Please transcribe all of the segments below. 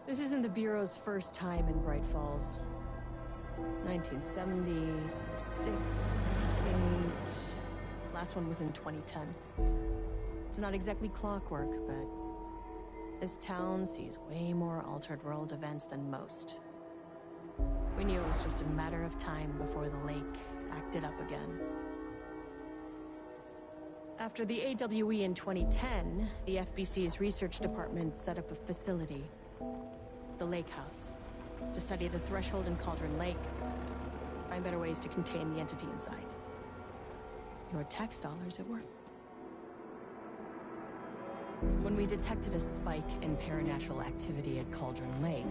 This isn't the Bureau's first time in Bright Falls. 1970, 76, 8... Last one was in 2010. It's not exactly clockwork, but this town sees way more altered world events than most. We knew it was just a matter of time before the lake acted up again. After the AWE in 2010, the FBC's research department set up a facility, the Lake House, to study the Threshold and Cauldron Lake, find better ways to contain the entity inside. Your tax dollars at work. When we detected a spike in paranatural activity at Cauldron Lake,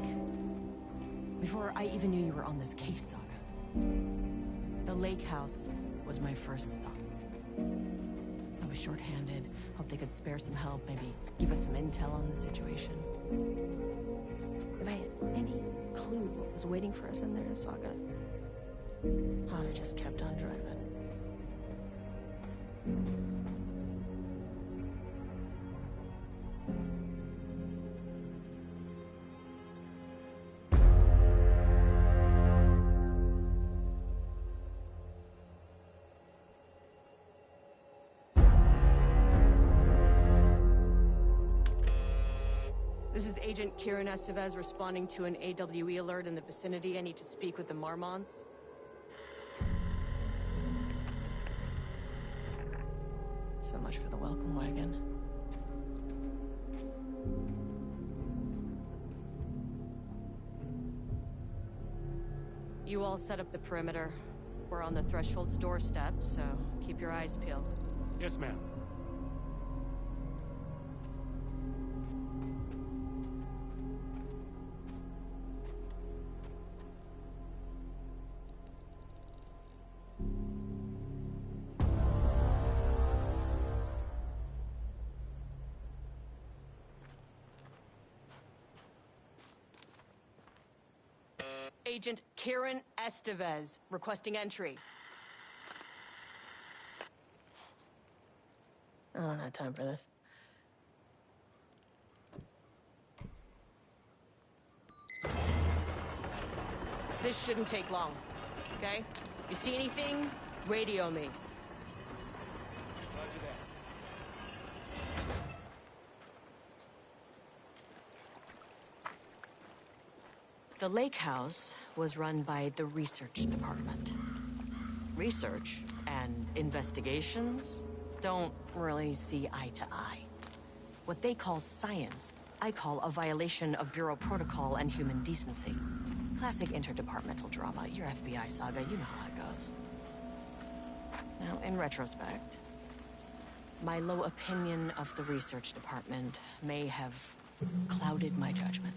before I even knew you were on this case, Saga, the Lake House was my first stop. I was short-handed, hoped they could spare some help, maybe give us some intel on the situation. If I had any clue what was waiting for us in there, Saga, I'd have just kept on driving. This is Agent Kieran Estevez responding to an AWE alert in the vicinity. I need to speak with the Marmons. So much for the welcome wagon. You all set up the perimeter. We're on the Threshold's doorstep, so keep your eyes peeled. Yes, ma'am. Agent Kieran Estevez, requesting entry. I don't have time for this. This shouldn't take long, okay? You see anything, radio me. Roger that. The Lake House was run by the research department. Research and investigations don't really see eye to eye. What they call science, I call a violation of Bureau protocol and human decency. Classic interdepartmental drama. Your FBI saga, you know how it goes. Now, in retrospect, my low opinion of the research department may have clouded my judgment.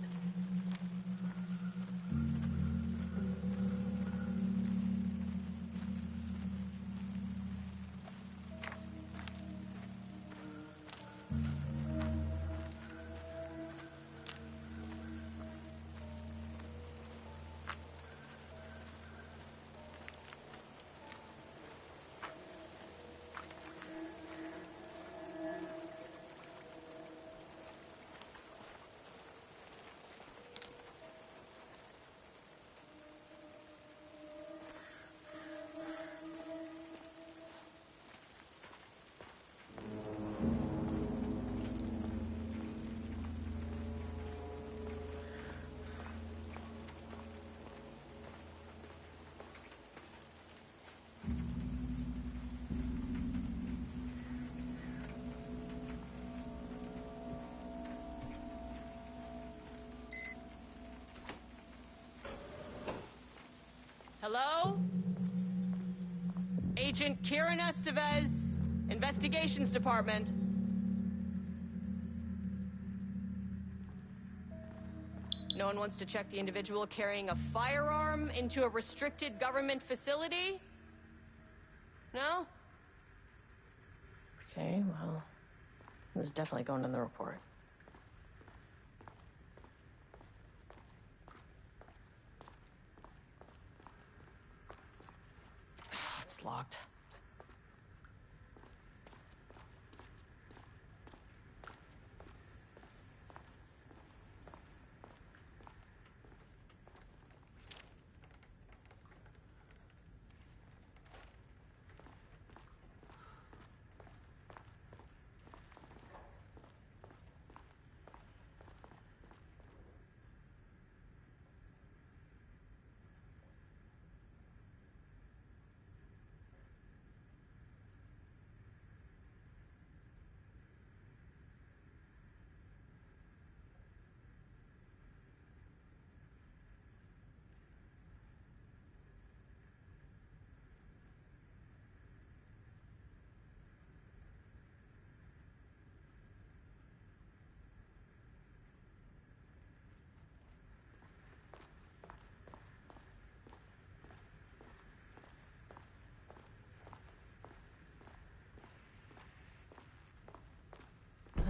Hello? Agent Kieran Estevez, Investigations Department. No one wants to check the individual carrying a firearm into a restricted government facility? No? Okay, well, it was definitely going in the report. It's locked.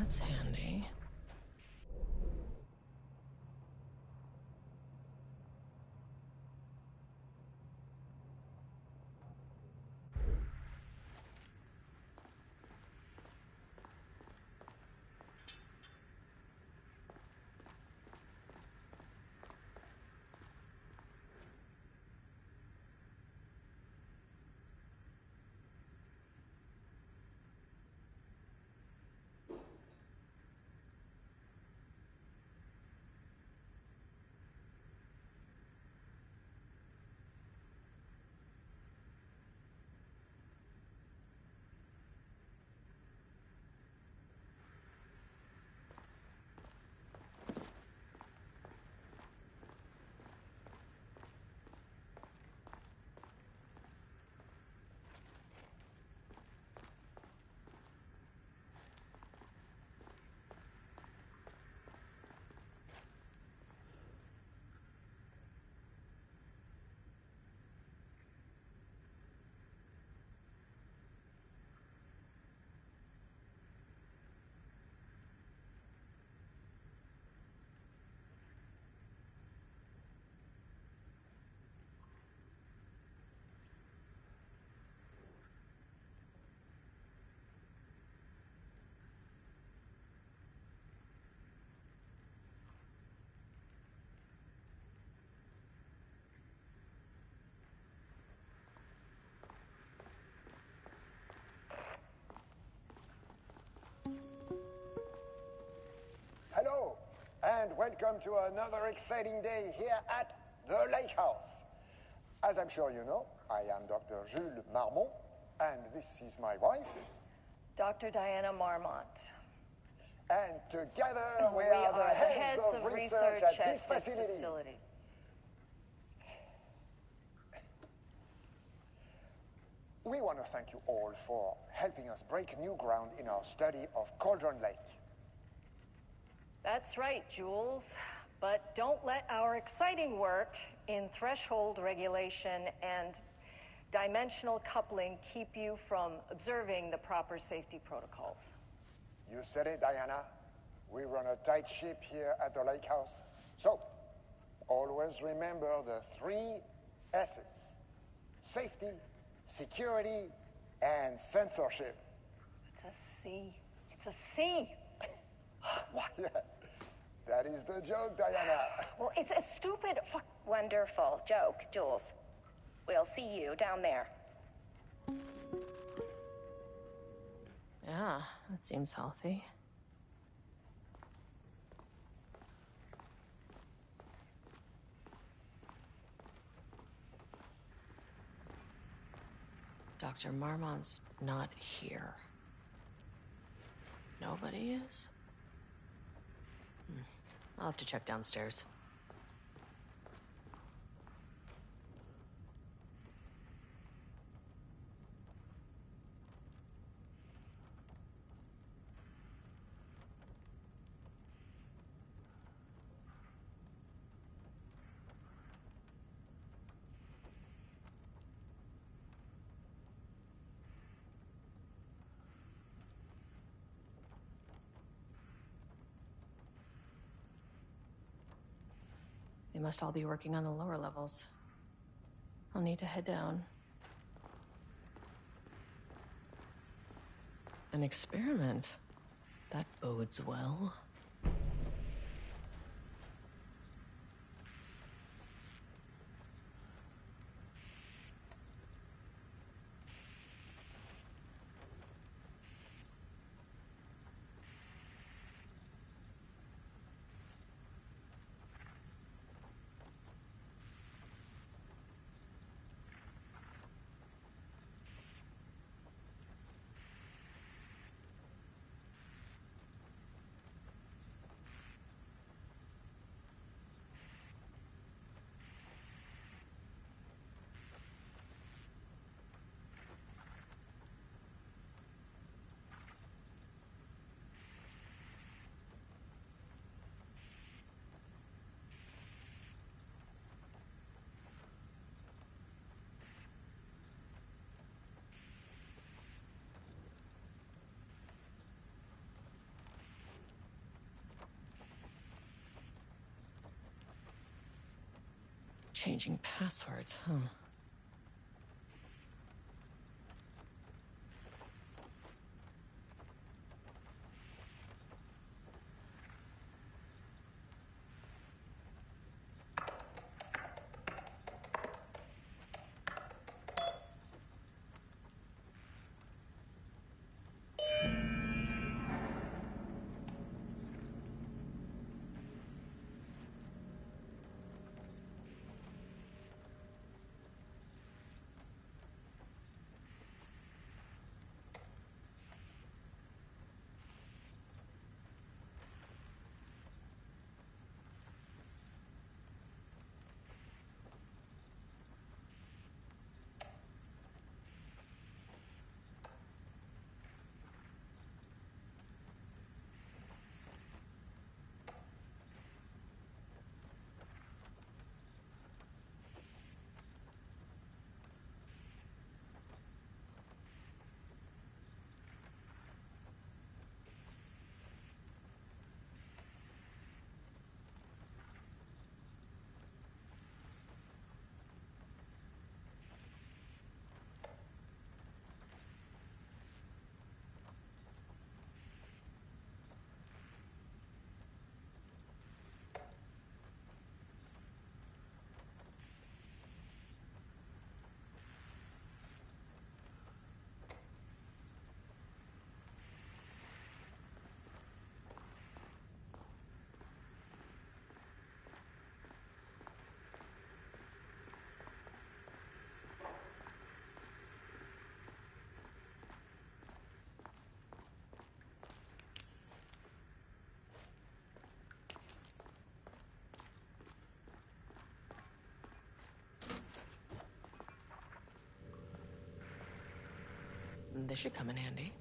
That's handy. Hello, and welcome to another exciting day here at the Lake House. As I'm sure you know, I am Dr. Jules Marmont, and this is my wife. Dr. Diana Marmont. And together we are the heads of research at this facility. We want to thank you all for helping us break new ground in our study of Cauldron Lake. That's right, Jules. But don't let our exciting work in threshold regulation and dimensional coupling keep you from observing the proper safety protocols. You said it, Diana. We run a tight ship here at the Lake House. So, always remember the 3 S's. Safety, security, and censorship. It's a C. It's a C. What? Yeah, that is the joke, Diana. Well, it's a stupid fuck. Wonderful joke, Jules. We'll see you down there. Yeah, that seems healthy. Dr. Marmont's not here. Nobody is? I'll have to check downstairs. They must all be working on the lower levels. I'll need to head down. An experiment? That bodes well. Changing passwords, huh? This should come in handy.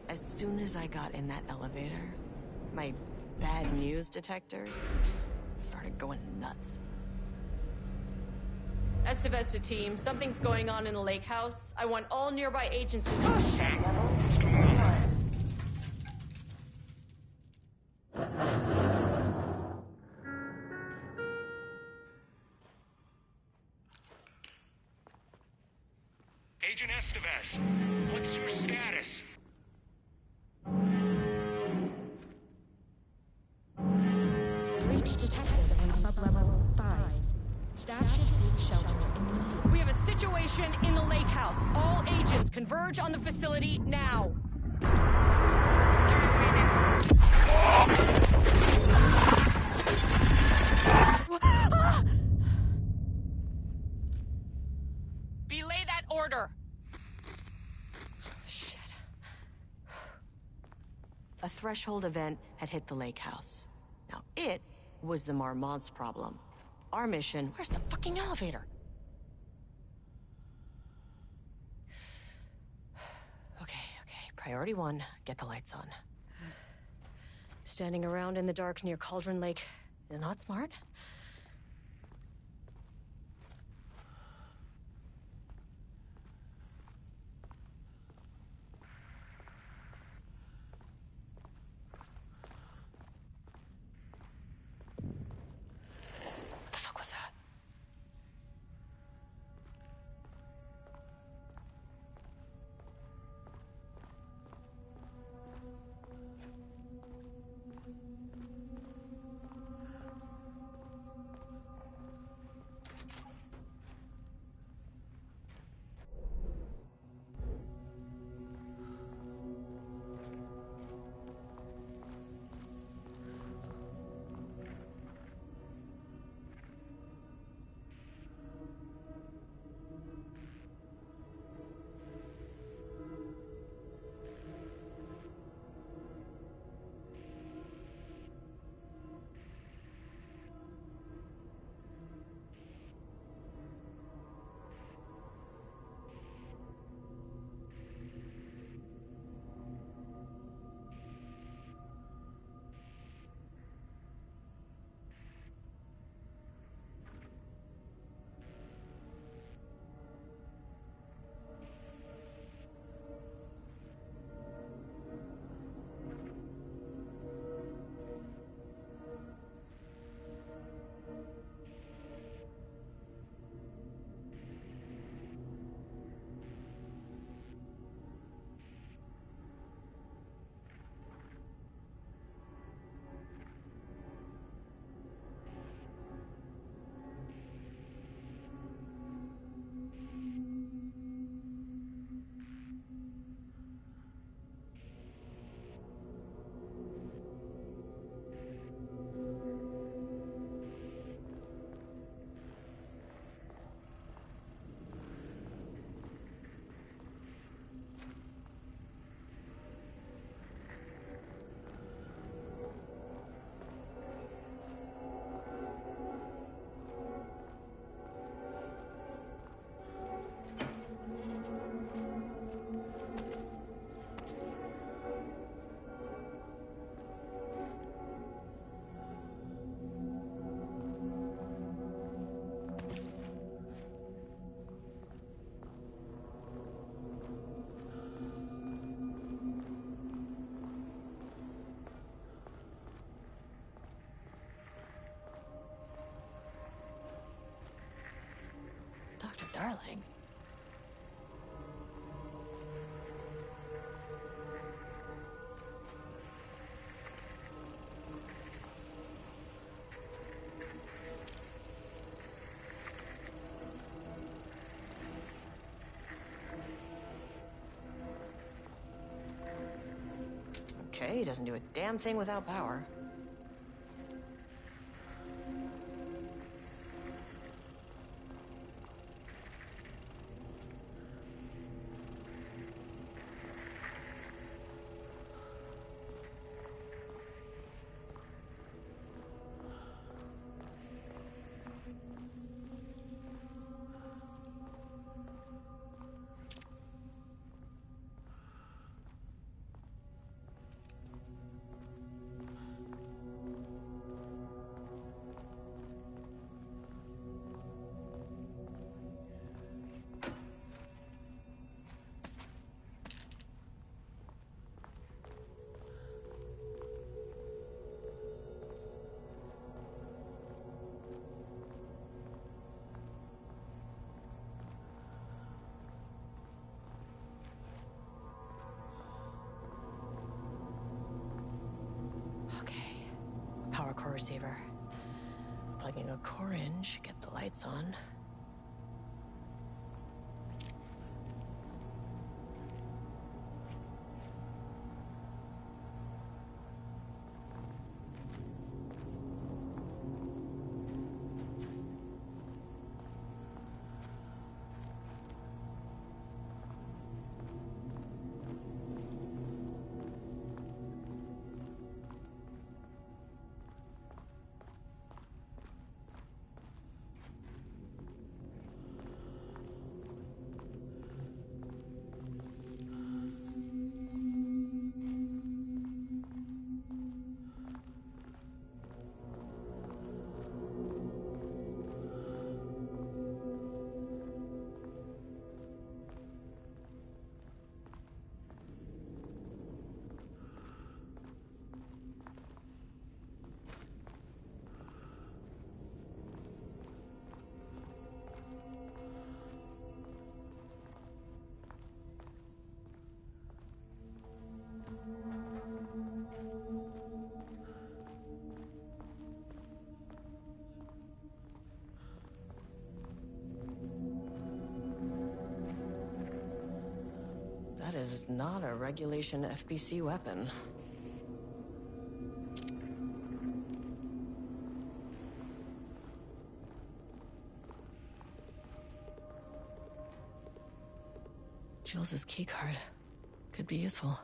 As soon as I got in that elevator, my bad news detector started going nuts. Estevez to team, something's going on in the lake house. I want all nearby agents to... Oh, shit! Agent Estevez, what's your status? Breach detected on sublevel 5. Staff should seek shelter immediately. We have a situation in the lake house. All agents converge on the facility now. Belay that order. Shit. A threshold event had hit the lake house. Now it was the Marmont's problem. Our mission... Where's the fucking elevator? Okay. Priority 1, get the lights on. Standing around in the dark near Cauldron Lake, not smart? What the fuck was that? thrilling. Okay, he doesn't do a damn thing without power. Okay, power core receiver. Plugging a core in should get the lights on. That is not a regulation FBC weapon. Jules's keycard could be useful.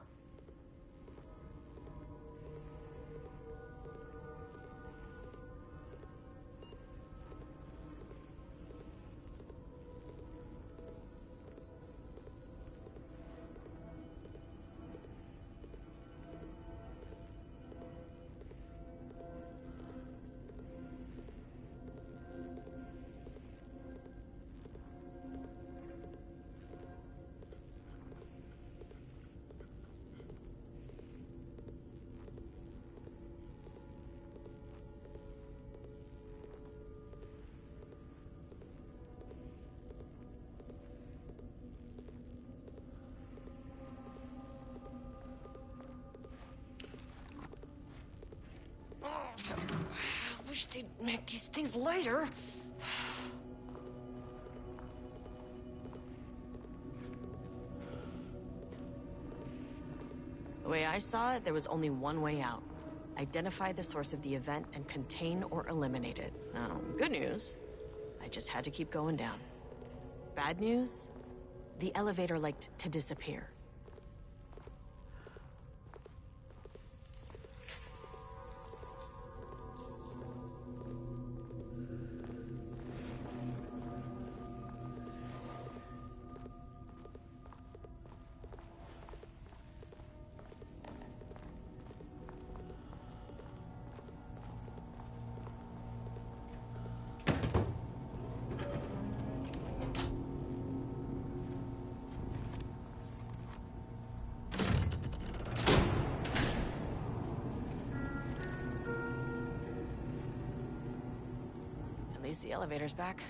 I wish they'd make these things lighter. The way I saw it, there was only one way out. Identify the source of the event and contain or eliminate it. Now, good news, I just had to keep going down. Bad news, the elevator liked to disappear. At least the elevator's back.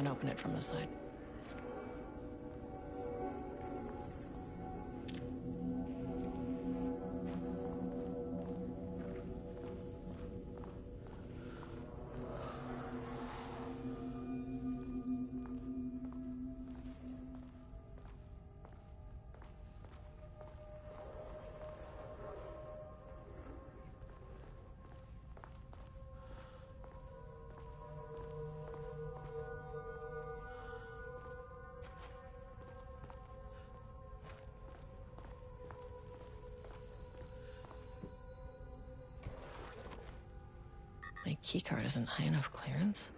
Can't open it from the side. My keycard isn't high enough clearance.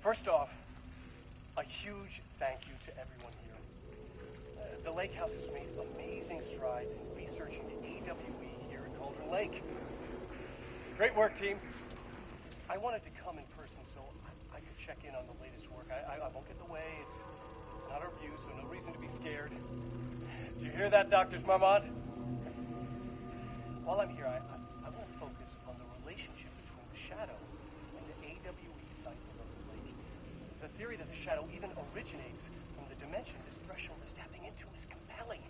First off, a huge thank you to everyone here. The Lake House has made amazing strides in researching the AWE here at Cauldron Lake. Great work, team. I wanted to come in person so I could check in on the latest work. I won't get in the way. It's not our view, so no reason to be scared. Do you hear that, Dr. Marmont? While I'm here, I want to focus on the relationship between the Shadow and the AWE site below the lake. The theory that the Shadow even originates from the dimension this threshold is tapping into is compelling.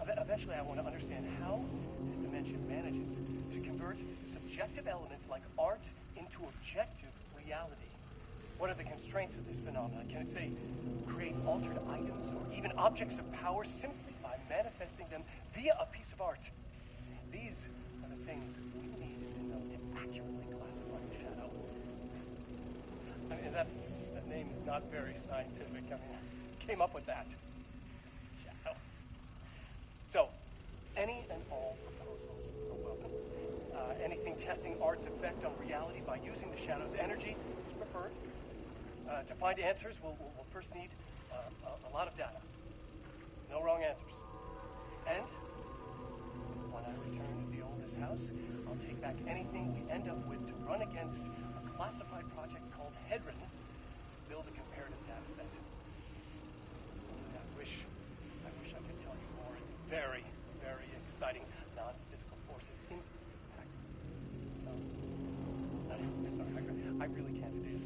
Eventually, I want to understand how this dimension manages to convert subjective elements like art into objective reality. What are the constraints of this phenomenon? Can it, say, create altered items or even objects of power simply by manifesting them via a piece of art? These are the things we need to know to accurately classify the Shadow. I mean, that name is not very scientific. I mean, I came up with that. Shadow. So, any and all proposals are welcome. Anything testing art's effect on reality by using the Shadow's energy is preferred. To find answers, we'll first need a lot of data. No wrong answers. And when I return to the oldest house, I'll take back anything we end up with to run against a classified project called Hedron to build a comparative data set. I wish I could tell you more. It's very, very exciting. Non-physical forces impact. Sorry, I really can't. It is.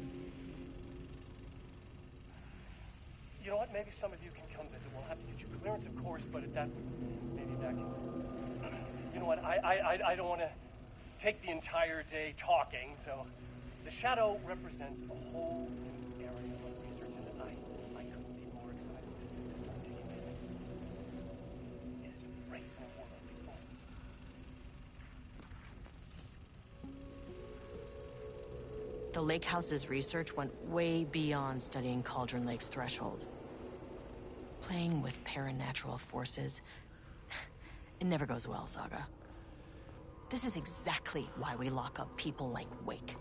You know what? Maybe some of you can come visit. We'll have to get you clearance, of course, but at that, maybe that can. You know what? I don't want to take the entire day talking. So, the Shadow represents a whole new area of research, and I couldn't be more excited to start digging in. It is great for world people. The Lake House's research went way beyond studying Cauldron Lake's threshold. Playing with paranatural forces, it never goes well, Saga. This is exactly why we lock up people like Wake.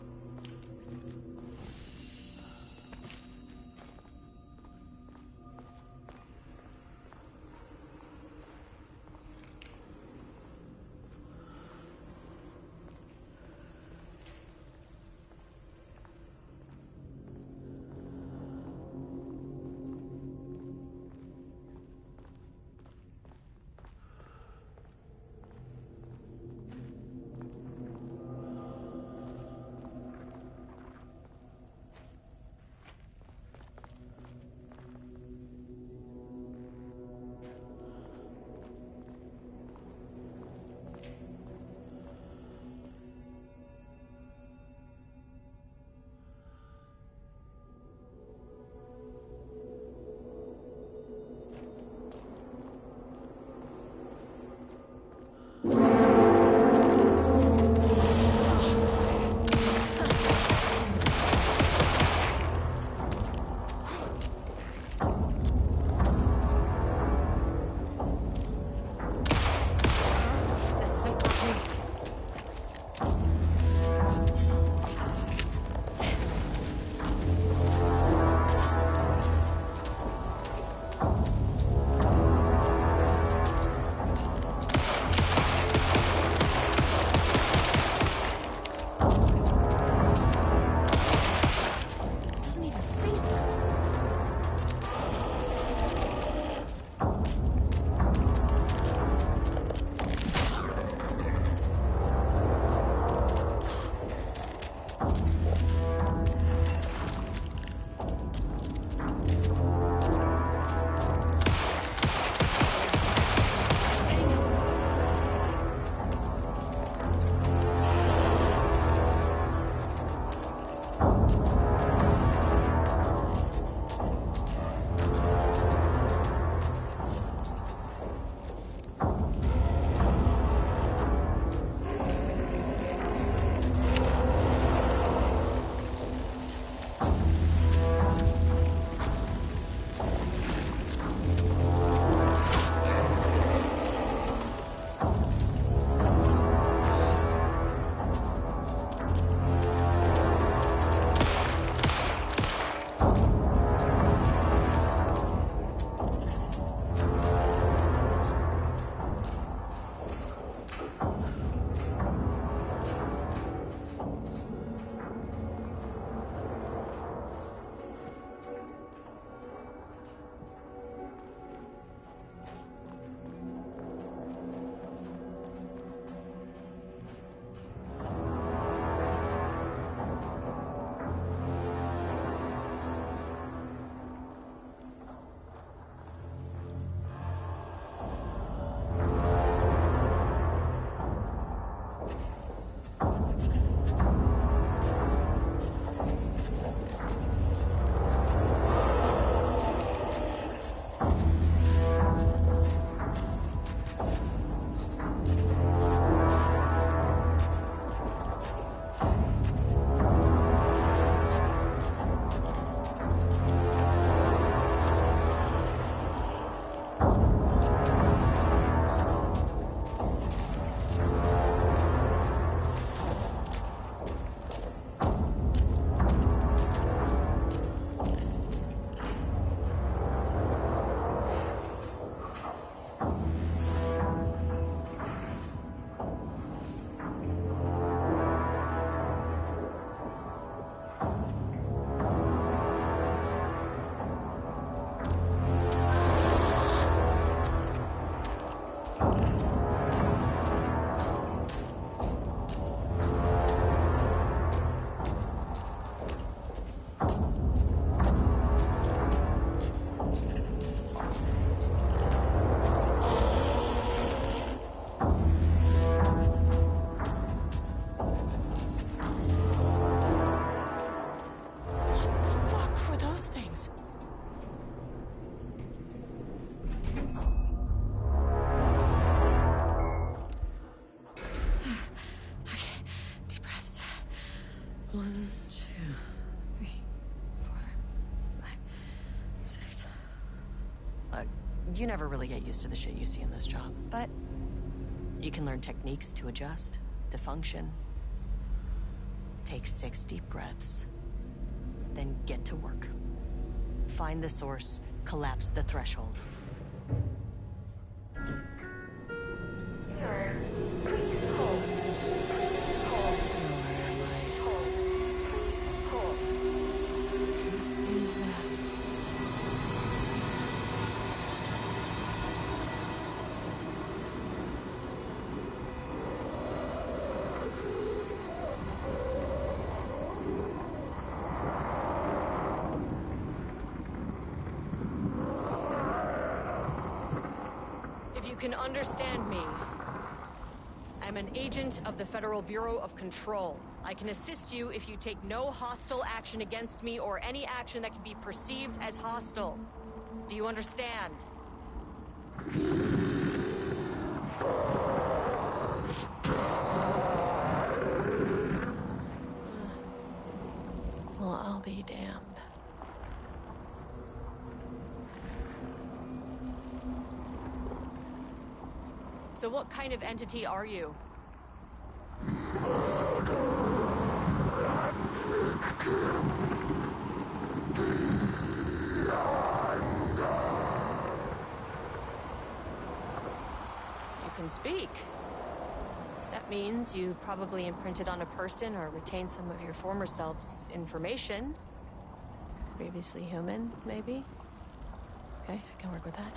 3, 4, 5, 6. Look, you never really get used to the shit you see in this job, but you can learn techniques to adjust, to function. Take 6 deep breaths, then get to work. Find the source, collapse the threshold. Sir, please hold. Please hold. Where am I? Hold. Please hold. Who's that? If you can understand me, I'm an agent of the Federal Bureau of Control. I can assist you if you take no hostile action against me or any action that can be perceived as hostile. Do you understand? Well, I'll be damned. So what kind of entity are you? You can speak. That means you probably imprinted on a person or retained some of your former self's information. Previously human, maybe? Okay, I can work with that.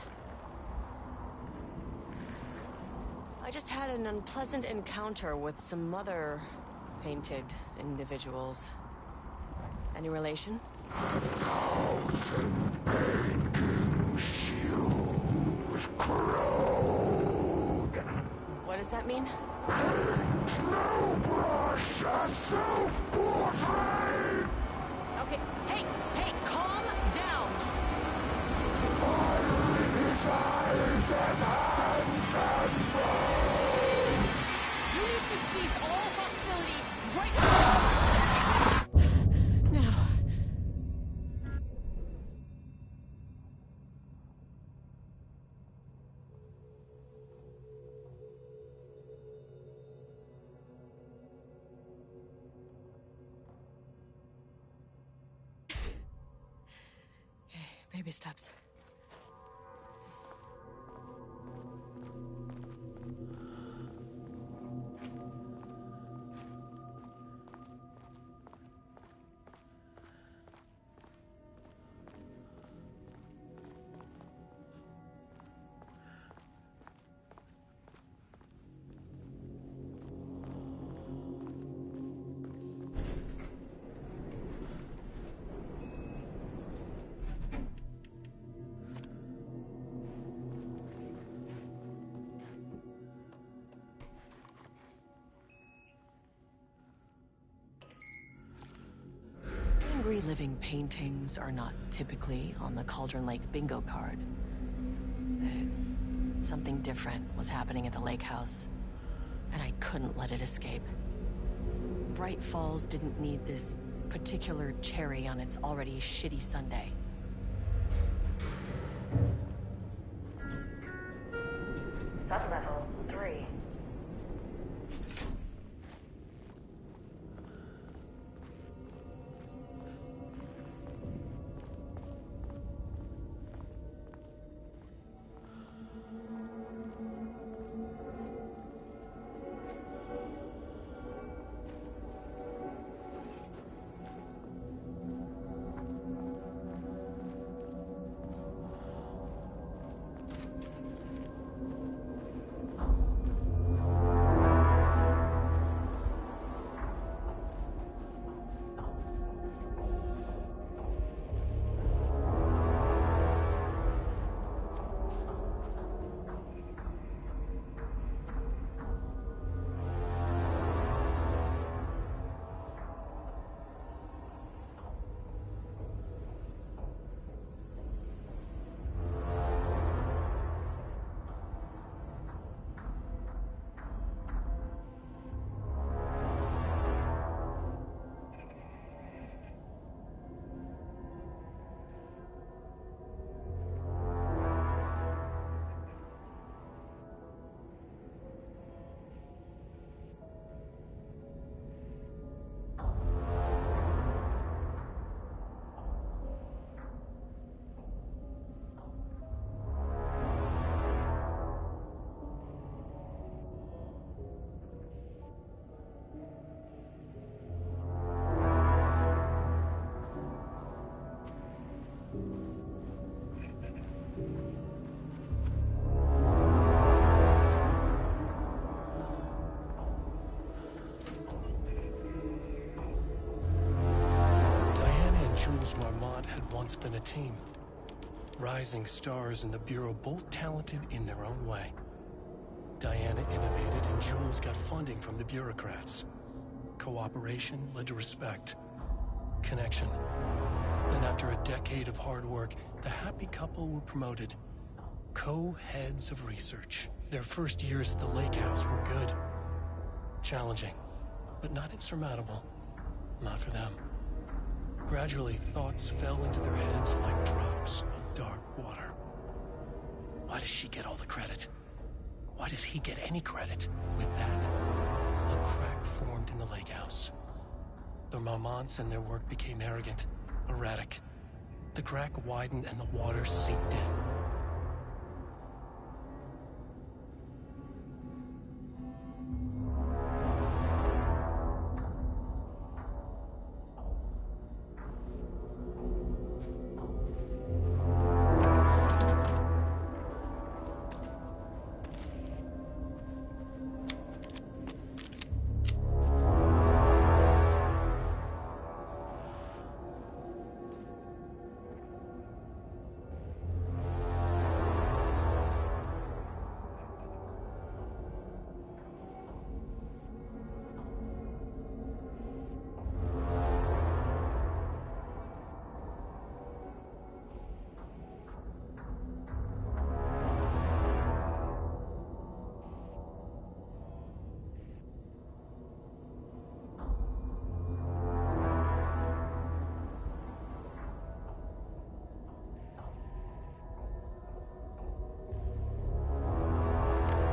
I just had an unpleasant encounter with some other painted individuals. Any relation? 1,000 painting shoes crowed. What does that mean? Paint no brush, a self-portrait. Okay, hey, calm down! Fire in his eyes and hands and bones. You need to cease all hostility right now! Okay, baby steps. Angry living paintings are not typically on the Cauldron Lake bingo card. Something different was happening at the lake house, and I couldn't let it escape. Bright Falls didn't need this particular cherry on its already shitty Sunday. Sublevel 3. Jules Marmont had once been a team. Rising stars in the Bureau, both talented in their own way. Diana innovated and Jules got funding from the bureaucrats. Cooperation led to respect. Connection. And after a decade of hard work, the happy couple were promoted. Co-heads of research. Their first years at the lake house were good. Challenging, but not insurmountable. Not for them. Gradually, thoughts fell into their heads like drops of dark water. Why does she get all the credit? Why does he get any credit? With that, a crack formed in the lake house. The Marmonts and their work became arrogant, erratic. The crack widened and the water seeped in.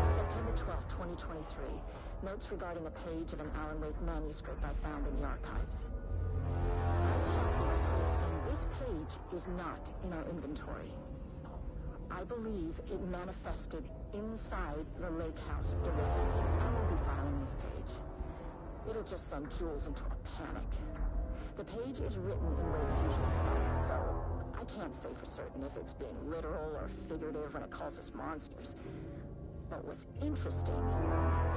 September 12, 2023. Notes regarding a page of an Alan Wake manuscript I found in the archives. I checked the records, and this page is not in our inventory. I believe it manifested inside the lake house directly. I won't be filing this page. It'll just send Jules into a panic. The page is written in Wake's usual style, so I can't say for certain if it's being literal or figurative when it calls us monsters. But what's interesting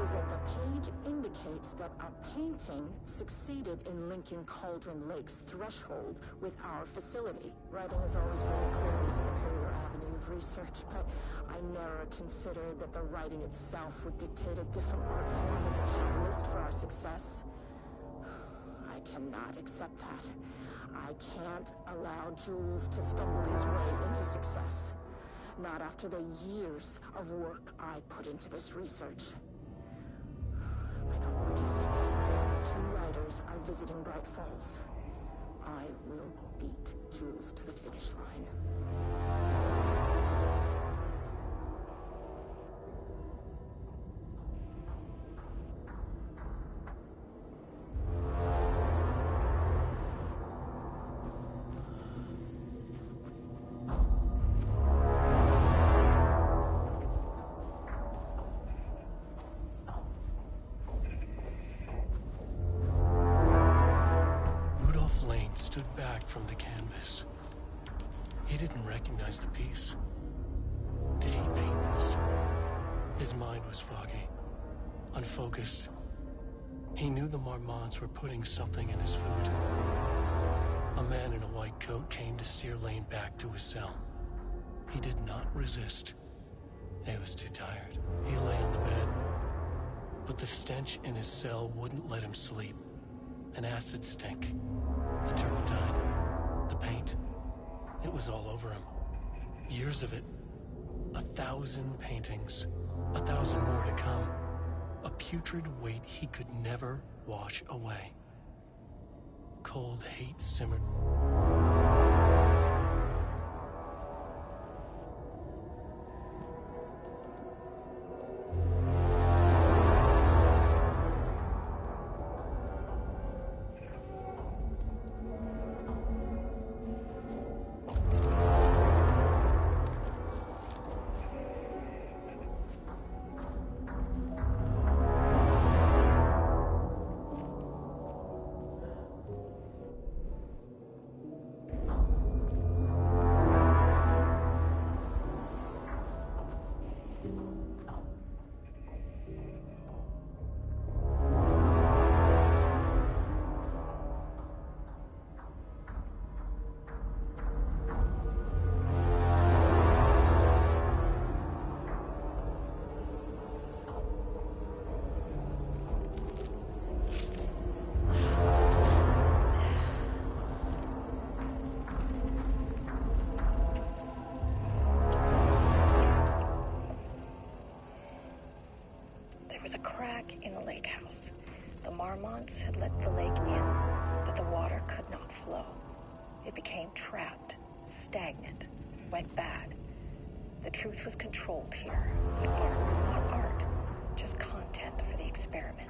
is that the page indicates that a painting succeeded in linking Cauldron Lake's threshold with our facility. Writing has always been a clearly superior avenue of research, but I never considered that the writing itself would dictate a different art form as a catalyst for our success. I cannot accept that. I can't allow Jules to stumble his way into success. Not after the years of work I put into this research. I got word yesterday that 2 writers are visiting Bright Falls. I will beat Jules to the finish line. Stood back from the canvas. He didn't recognize the piece. Did he paint this? His mind was foggy, unfocused. He knew the Marmonts were putting something in his food. A man in a white coat came to steer Lane back to his cell. He did not resist. He was too tired. He lay on the bed, but the stench in his cell wouldn't let him sleep. An acid stink. The turpentine, the paint, it was all over him. Years of it. 1,000 paintings, 1,000 more to come. A putrid weight he could never wash away. Cold hate simmered. was a crack in the lake house. The Marmonts had let the lake in, but the water could not flow. It became trapped, stagnant, went bad. The truth was controlled here. The art was not art, just content for the experiment.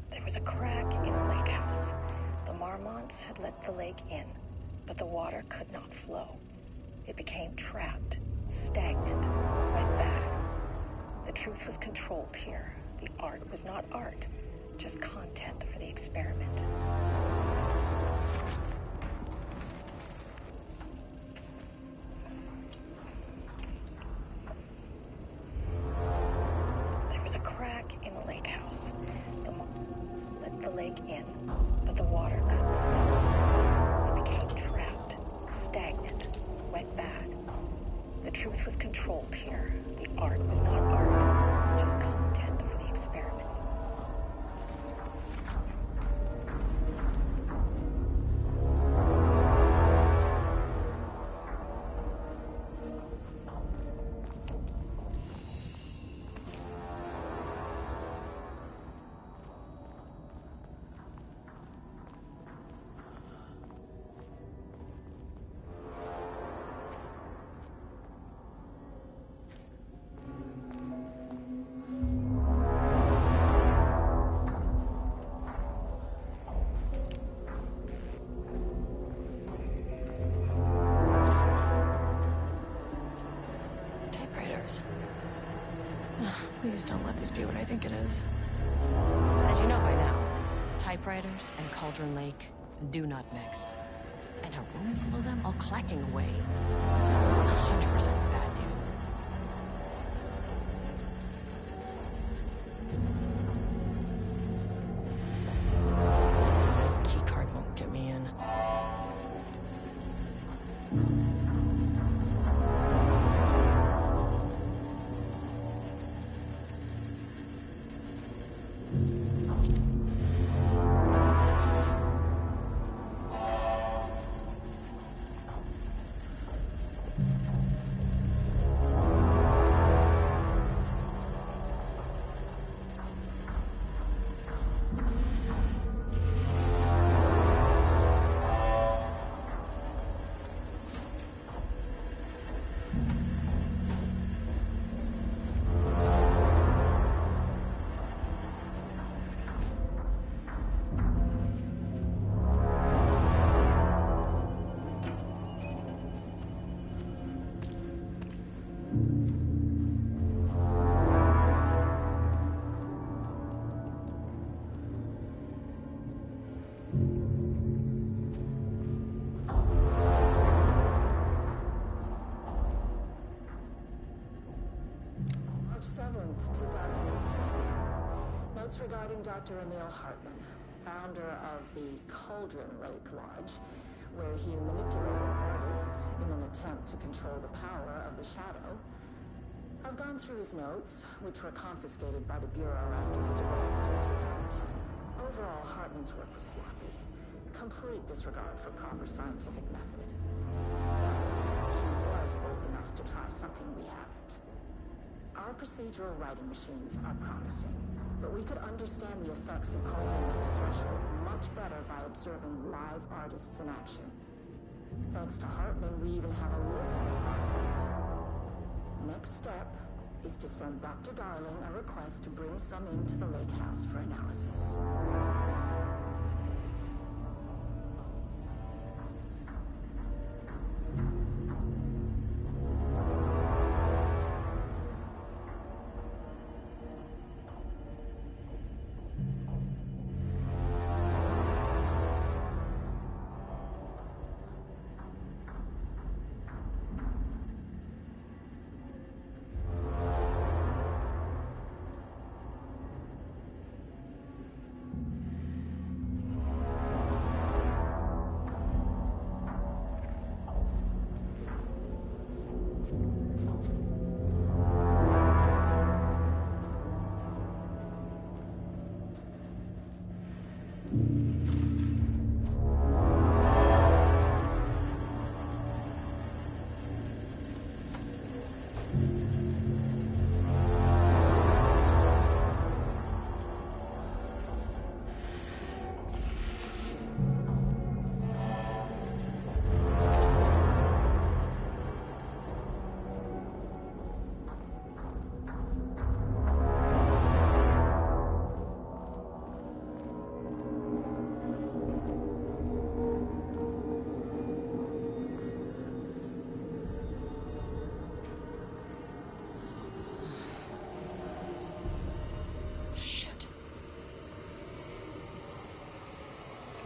There was a crack in the lake house. The Marmonts had let the lake in, but the water could not flow. It became trapped, stagnant, went bad. The truth was controlled here. The art was not art, just content for the experiment. There was a crack in the lake house. Let the lake in, but the water could not flow. It became trapped, stagnant, went bad. The truth was controlled here. The art was not art, just content for the experiment. Please don't let this be what I think it is. As you know by now, typewriters and Cauldron Lake do not mix. And a room full of them all clacking away. 100% bad news. This keycard won't get me in. March 7th, 2018. Notes regarding Dr. Emil Hartman, founder of the Cauldron Lake Lodge, where he manipulated artists in an attempt to control the power of the Shadow. I've gone through his notes, which were confiscated by the Bureau after his arrest in 2010. Overall, Hartman's work was sloppy. Complete disregard for proper scientific method. He was bold enough to try something we haven't. Our procedural writing machines are promising, but we could understand the effects of Cauldron Lake's threshold much better by observing live artists in action. Thanks to Hartman, we even have a list of prospects. Next step is to send Dr. Darling a request to bring some into the lake house for analysis.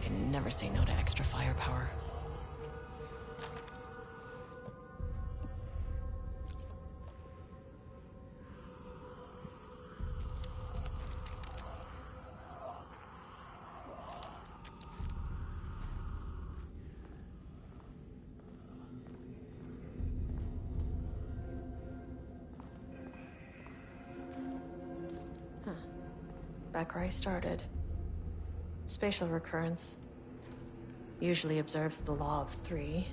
can never say no to extra firepower. Back where I started. Spatial recurrence usually observes the law of three.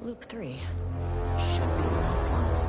Loop 3. Should be the last one.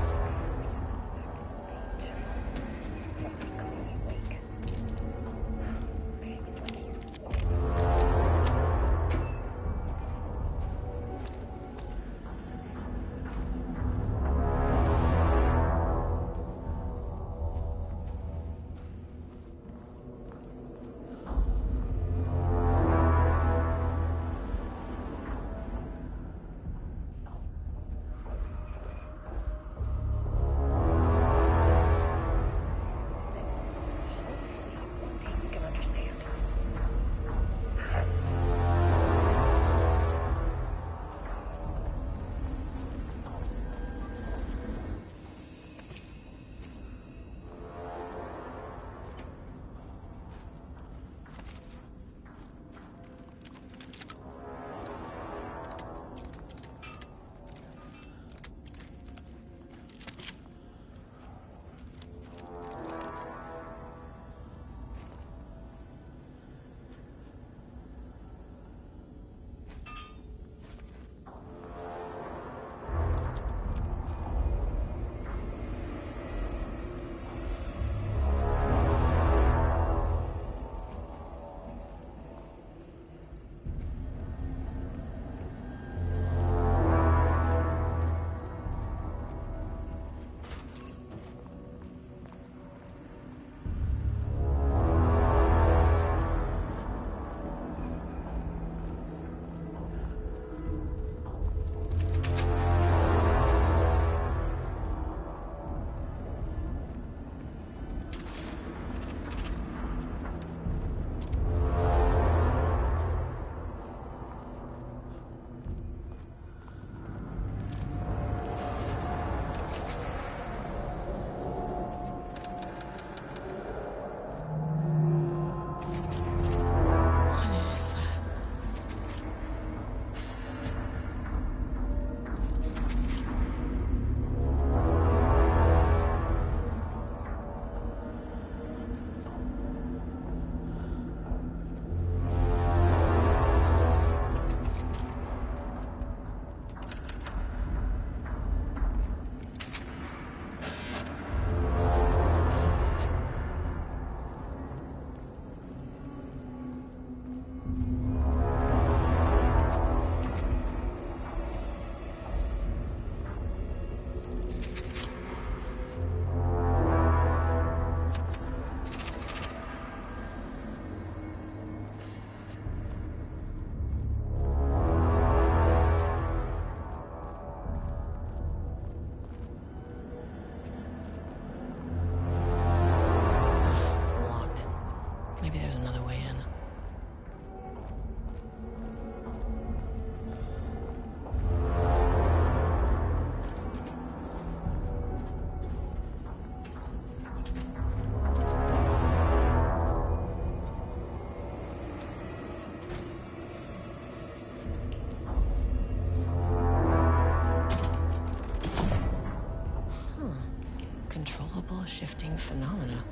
Shifting phenomena.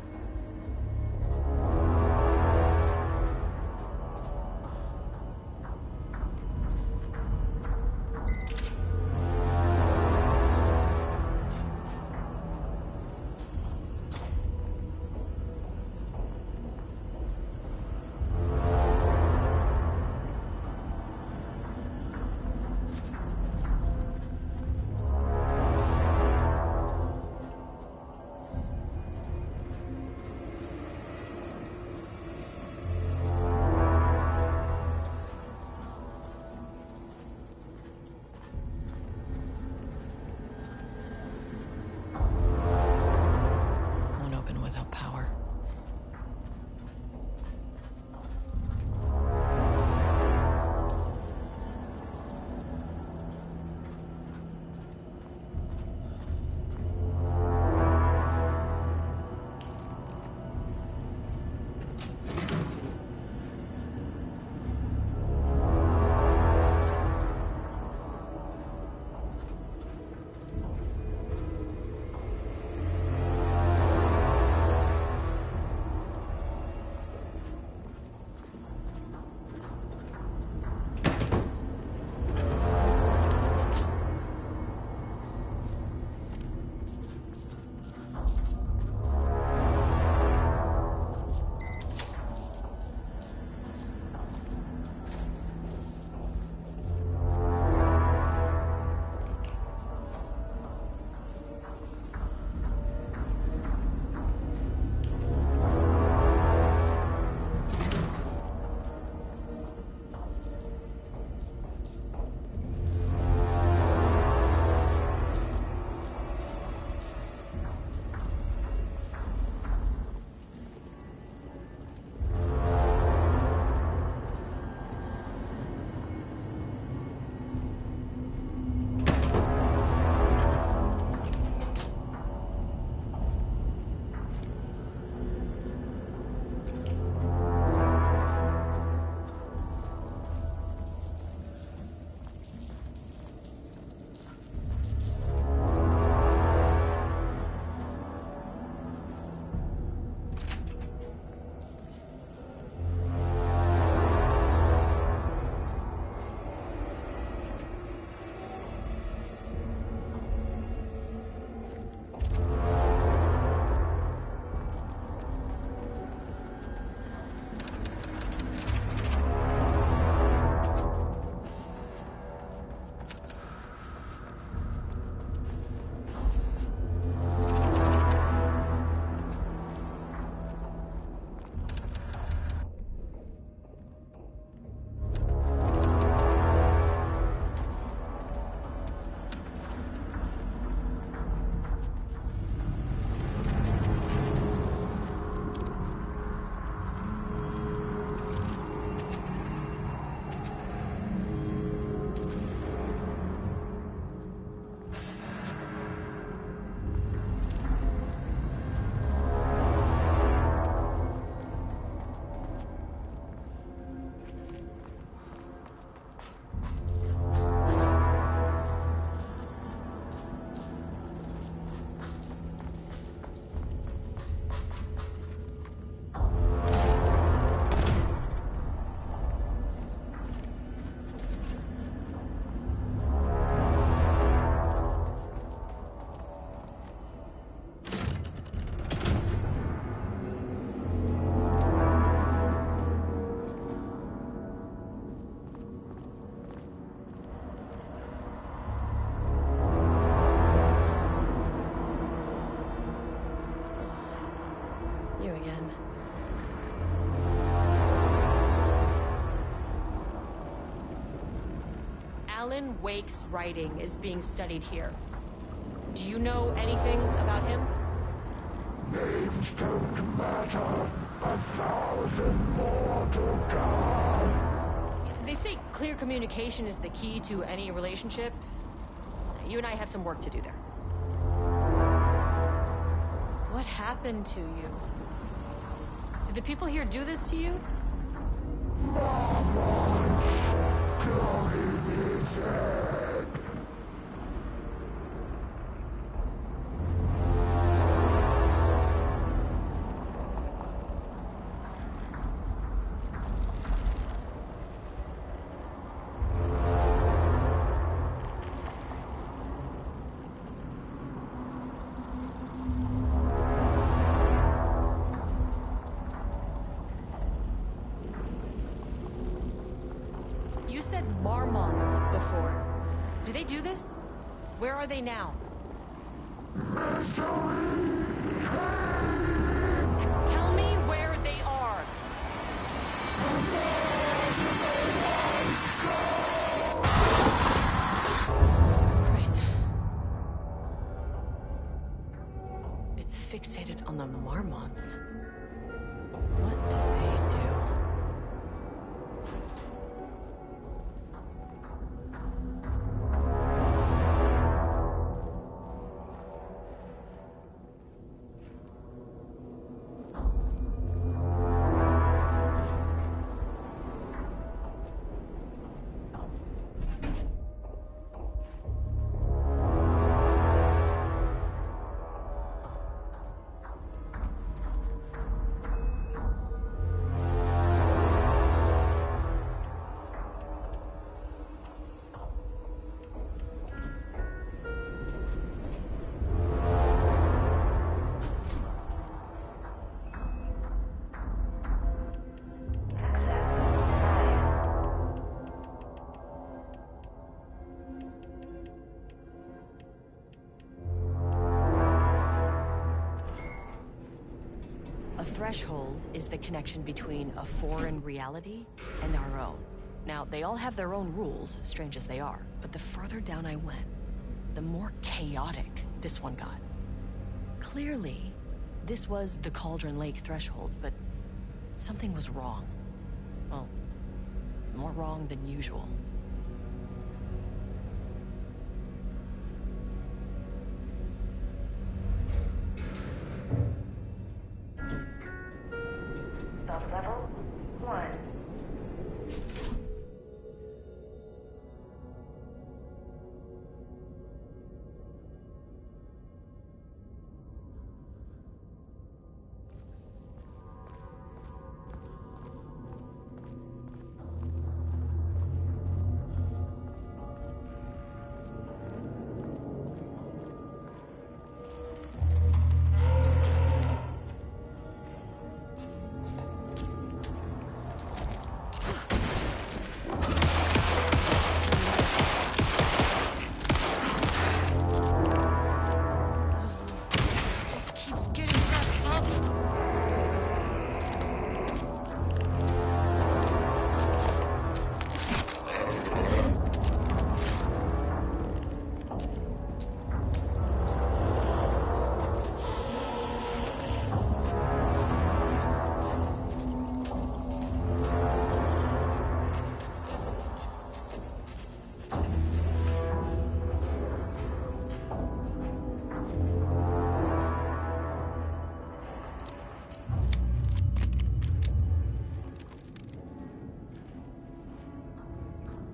Alan Wake's writing is being studied here. Do you know anything about him? Names don't matter. 1,000 more to come. They say clear communication is the key to any relationship. You and I have some work to do there. What happened to you? Did the people here do this to you? Marmonts, clogging his head. You said Marmonts before. Do they do this? Where are they now? Misery, Tell me where they are. Christ. It's fixated on the Marmonts. What did they do? Threshold is the connection between a foreign reality and our own. Now, they all have their own rules, strange as they are, but the further down I went, the more chaotic this one got. Clearly, this was the Cauldron Lake Threshold, but something was wrong. Well, more wrong than usual. Sub-level 1.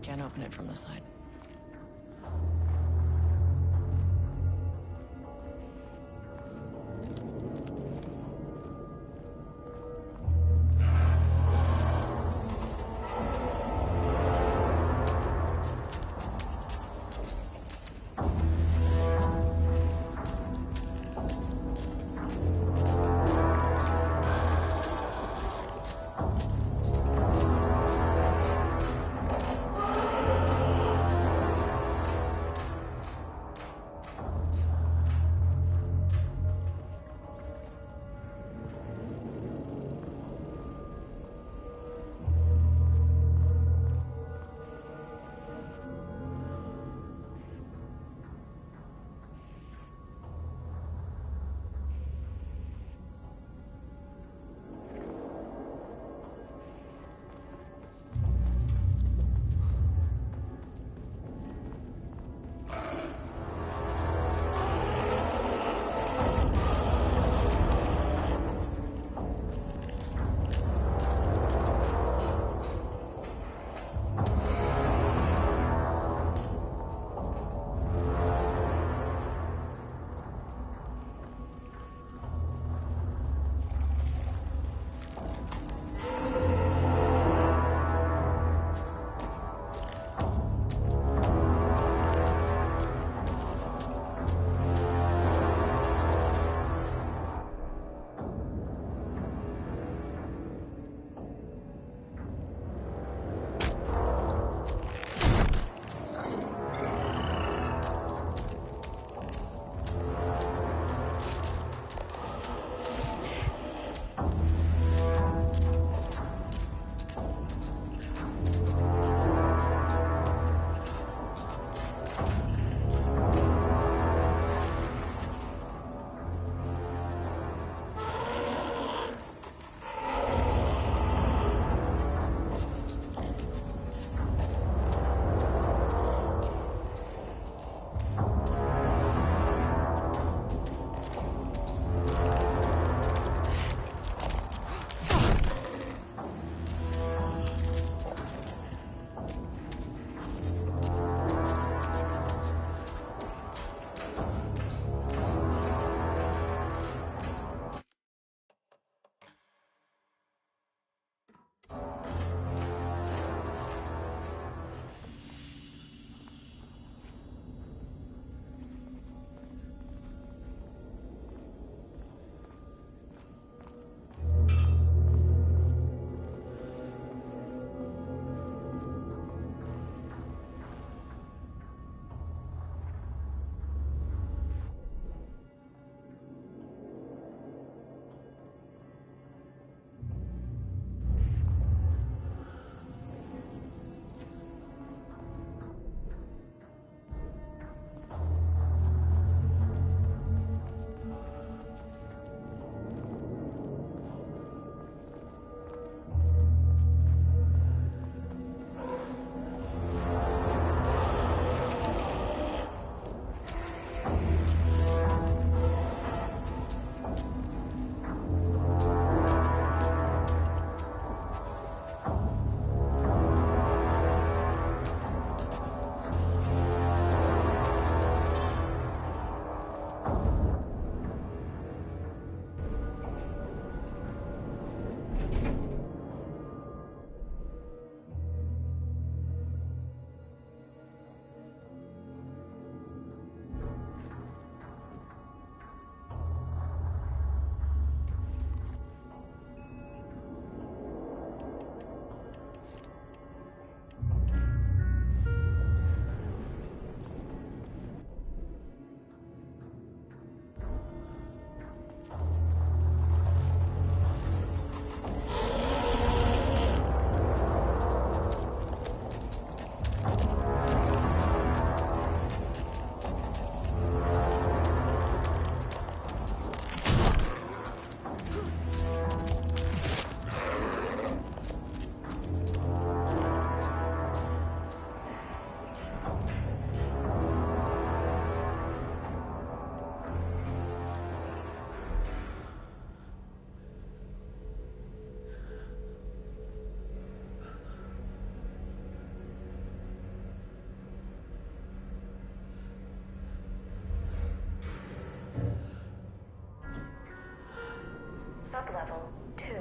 Can't open it from the side.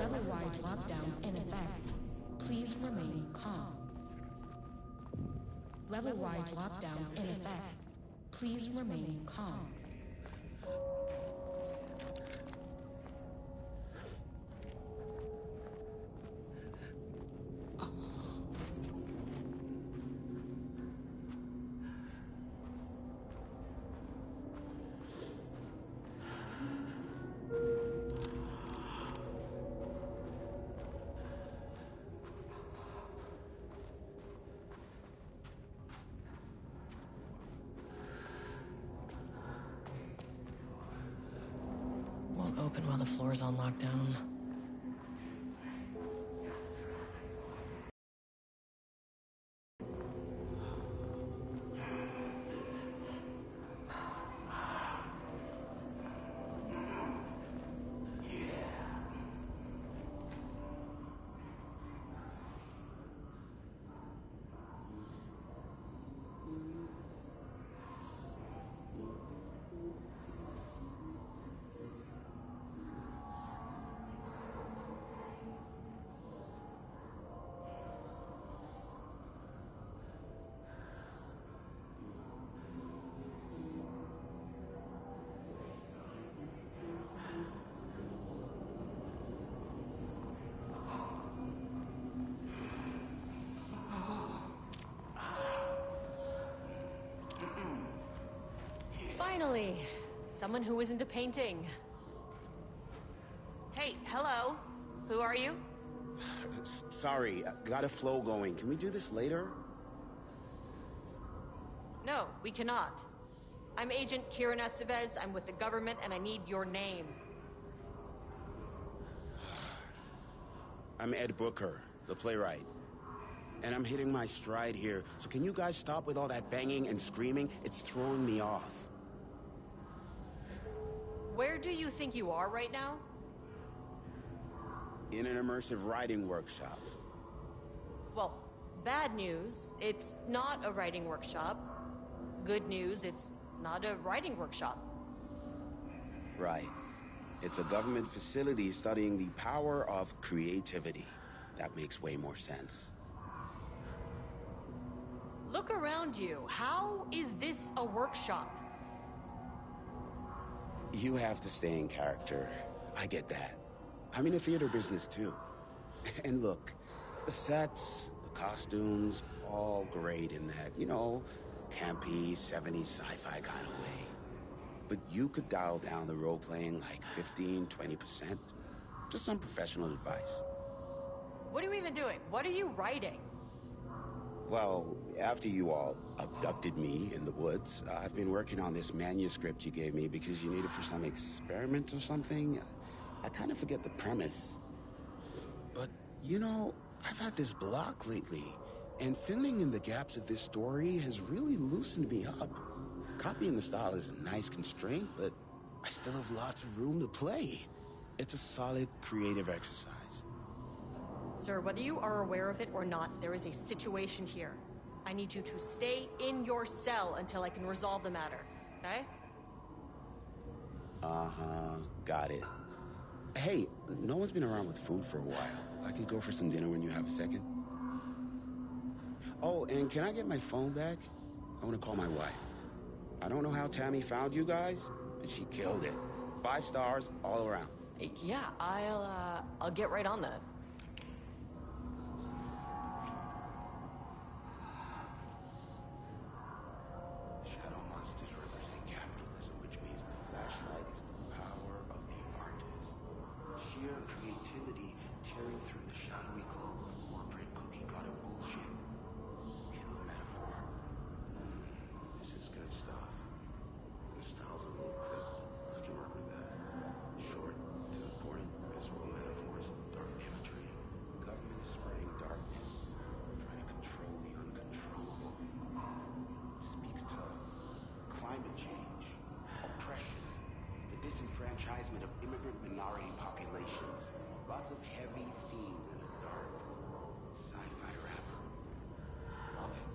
Level-wide lockdown in effect. Please remain calm. Level-wide lockdown in effect. Please remain calm. Won't open while the floor's on lockdown. Finally, someone who isn't a painting. Hey, hello. Who are you? Sorry, got a flow going. Can we do this later? No, we cannot. I'm Agent Kieran Estevez. I'm with the government, and I need your name. I'm Ed Brooker, the playwright. And I'm hitting my stride here, so can you guys stop with all that banging and screaming? It's throwing me off. Where do you think you are right now? In an immersive writing workshop. Well, bad news, it's not a writing workshop. Good news, it's not a writing workshop. Right. It's a government facility studying the power of creativity. That makes way more sense. Look around you. How is this a workshop? You have to stay in character. I get that. I'm in the theater business too. And look, the sets, the costumes, all great in that, you know, campy, 70s sci-fi kind of way. But you could dial down the role-playing like 15-20%. Just some professional advice. What are you even doing? What are you writing? Well, after you all abducted me in the woods, I've been working on this manuscript you gave me because you need it for some experiment or something. I kind of forget the premise. But, you know, I've had this block lately, and filling in the gaps of this story has really loosened me up. Copying the style is a nice constraint, but I still have lots of room to play. It's a solid creative exercise. Sir, whether you are aware of it or not, there is a situation here. I need you to stay in your cell until I can resolve the matter, okay? Uh-huh, got it. Hey, no one's been around with food for a while. I could go for some dinner when you have a second. Oh, and can I get my phone back? I want to call my wife. I don't know how Tammy found you guys, but she killed it. 5 stars all around. Yeah, I'll get right on that. Shadow monsters represent capitalism, which means the flashlight is the power of the artist. Sheer creativity tearing through the shadowy cloak of corporate cookie-cutter bullshit. Kill a metaphor. This is good stuff. The style's a little clipped. I can work with that. Short, to the point, visceral metaphors, dark imagery. Government is spreading darkness, trying to control the uncontrollable. It speaks to climate change, oppression, the disenfranchisement of immigrant minority populations. Lots of heavy themes in a dark sci-fi wrapper. Love it.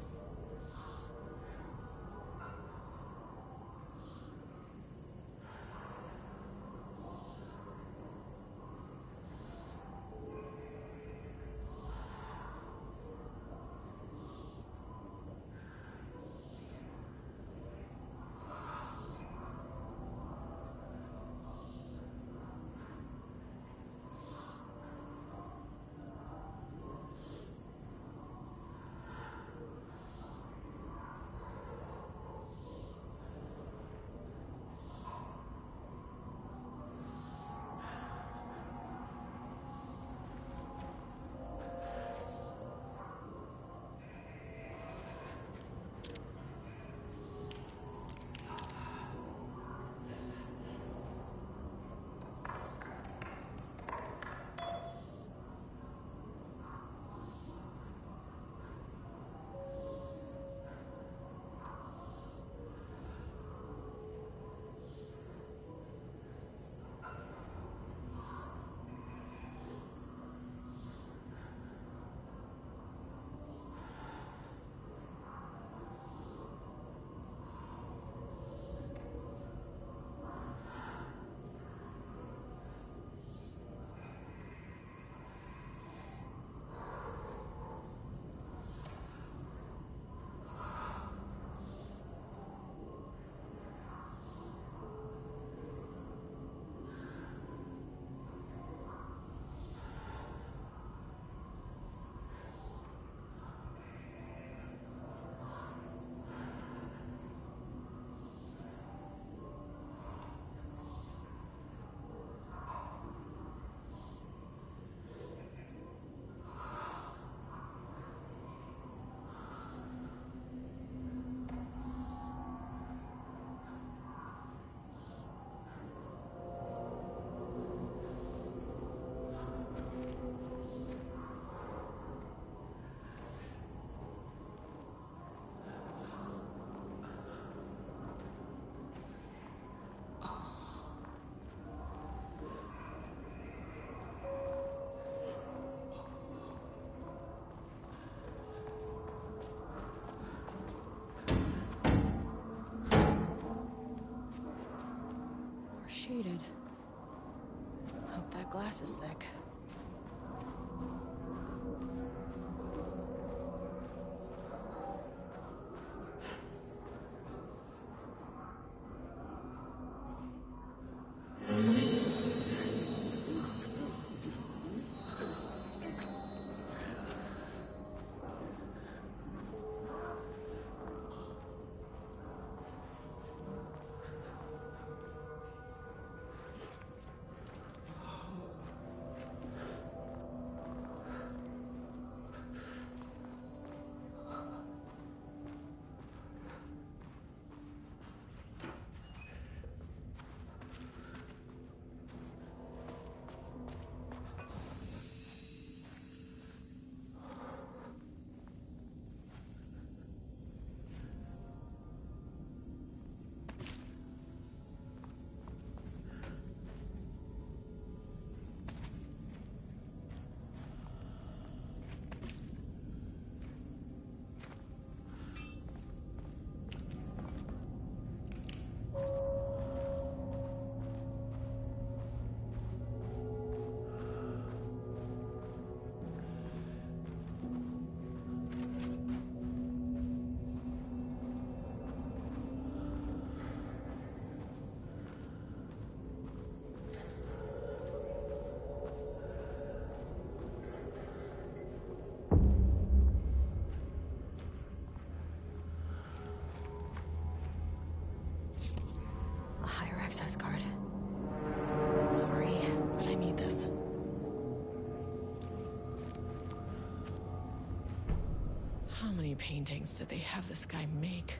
glass is thick. Access card. Sorry, but I need this. How many paintings did they have this guy make?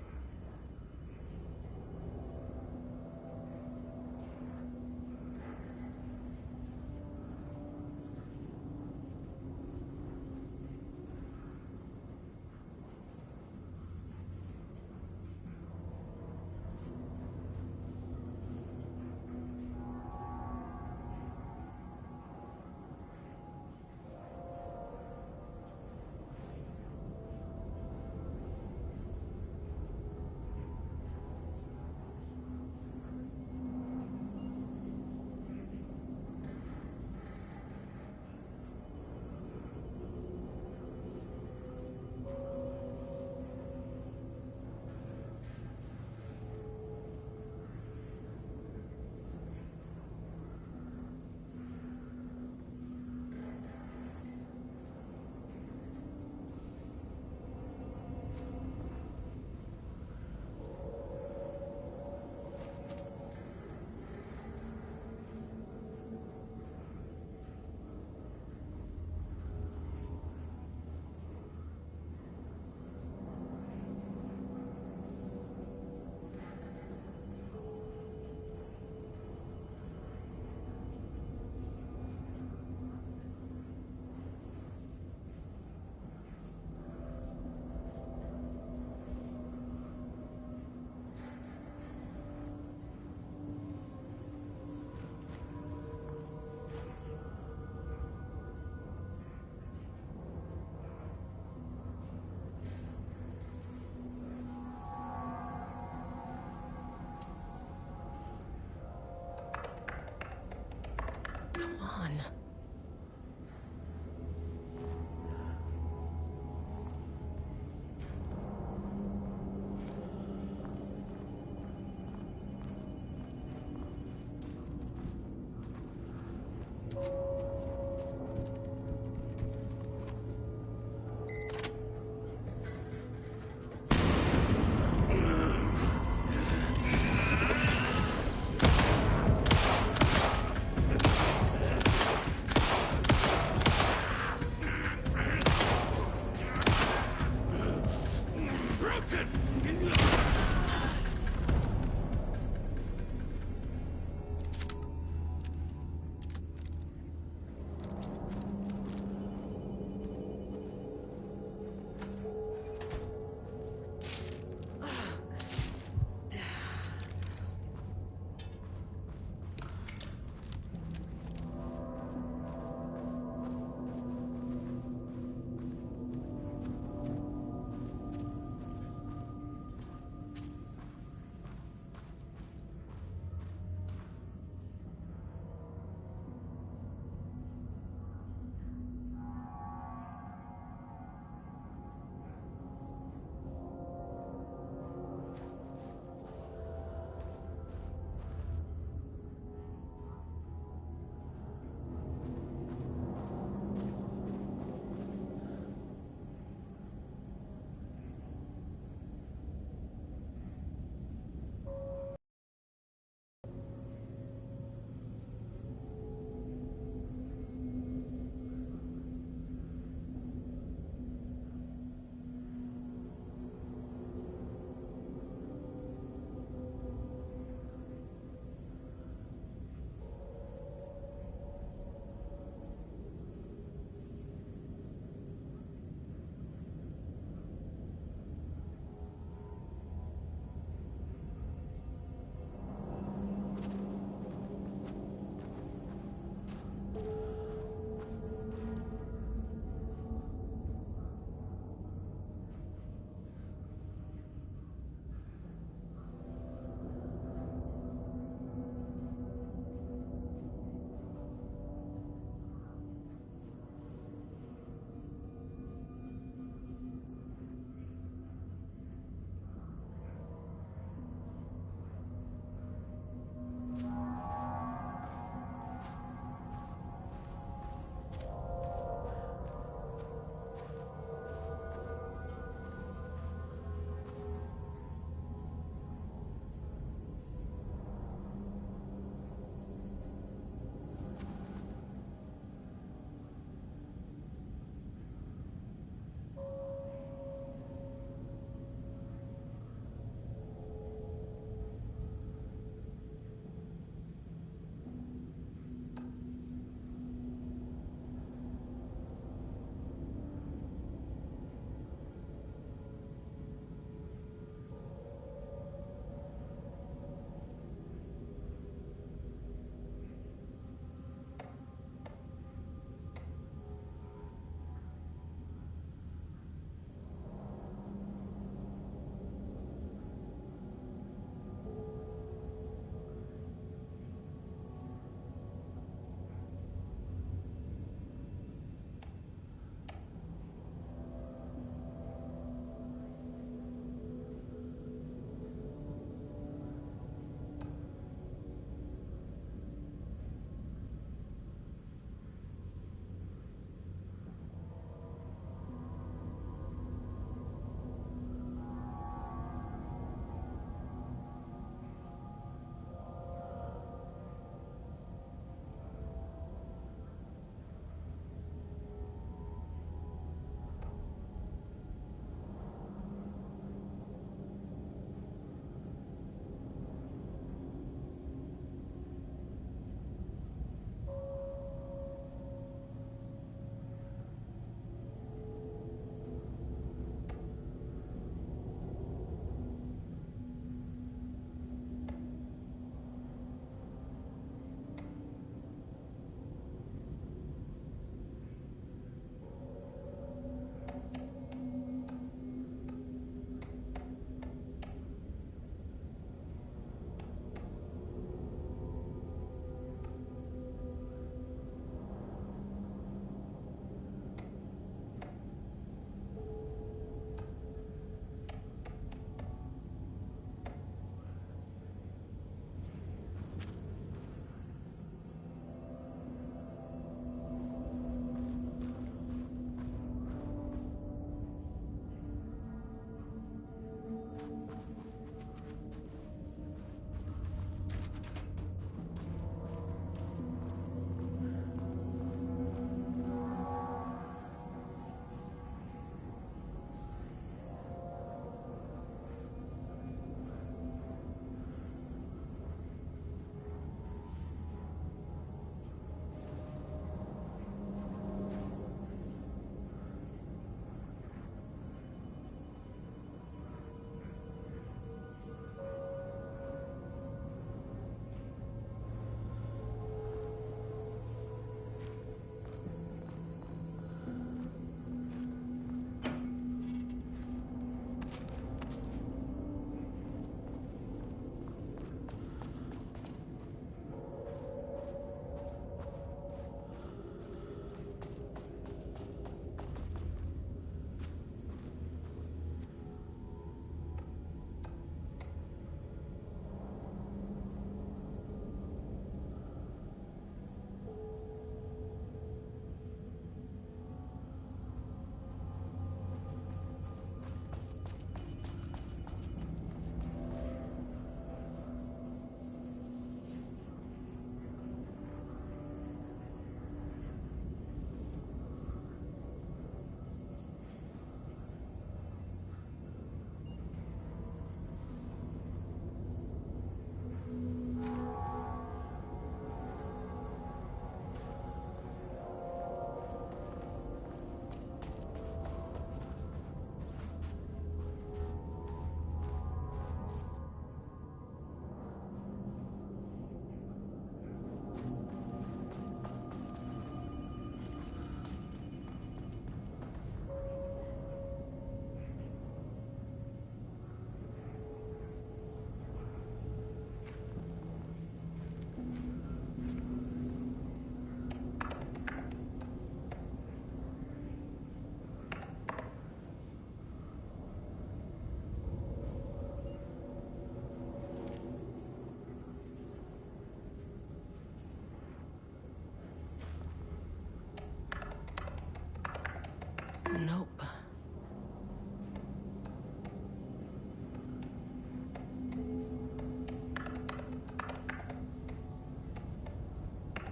Nope.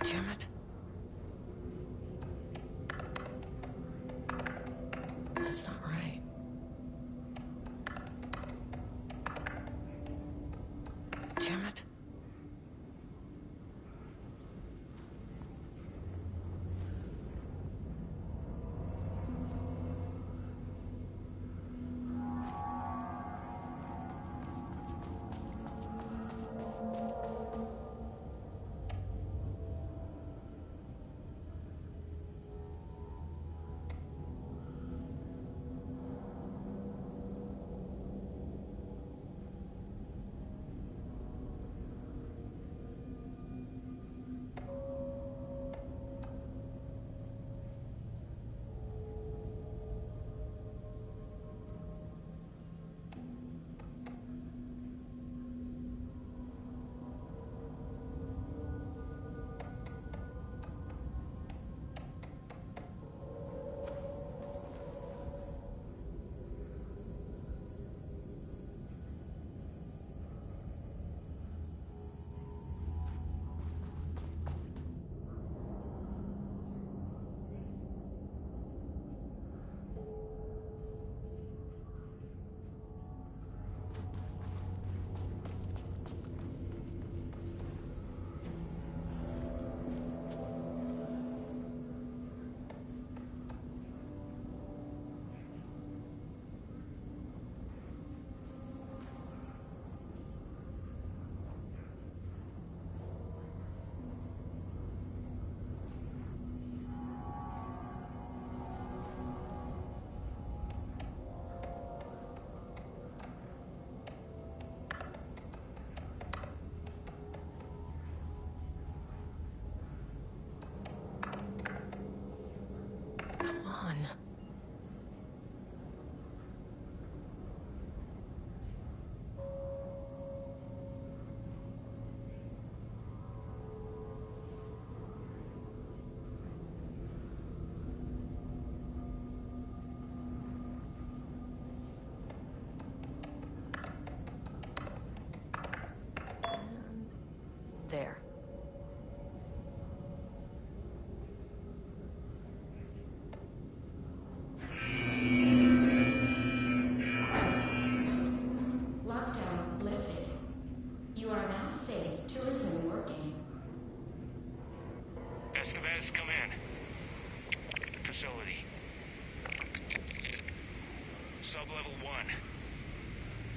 Damn it. That's not right. Damn it. Come on. And there. Lockdown lifted. You are now safe to resume working. Escobar, come in. Facility. Sublevel 1.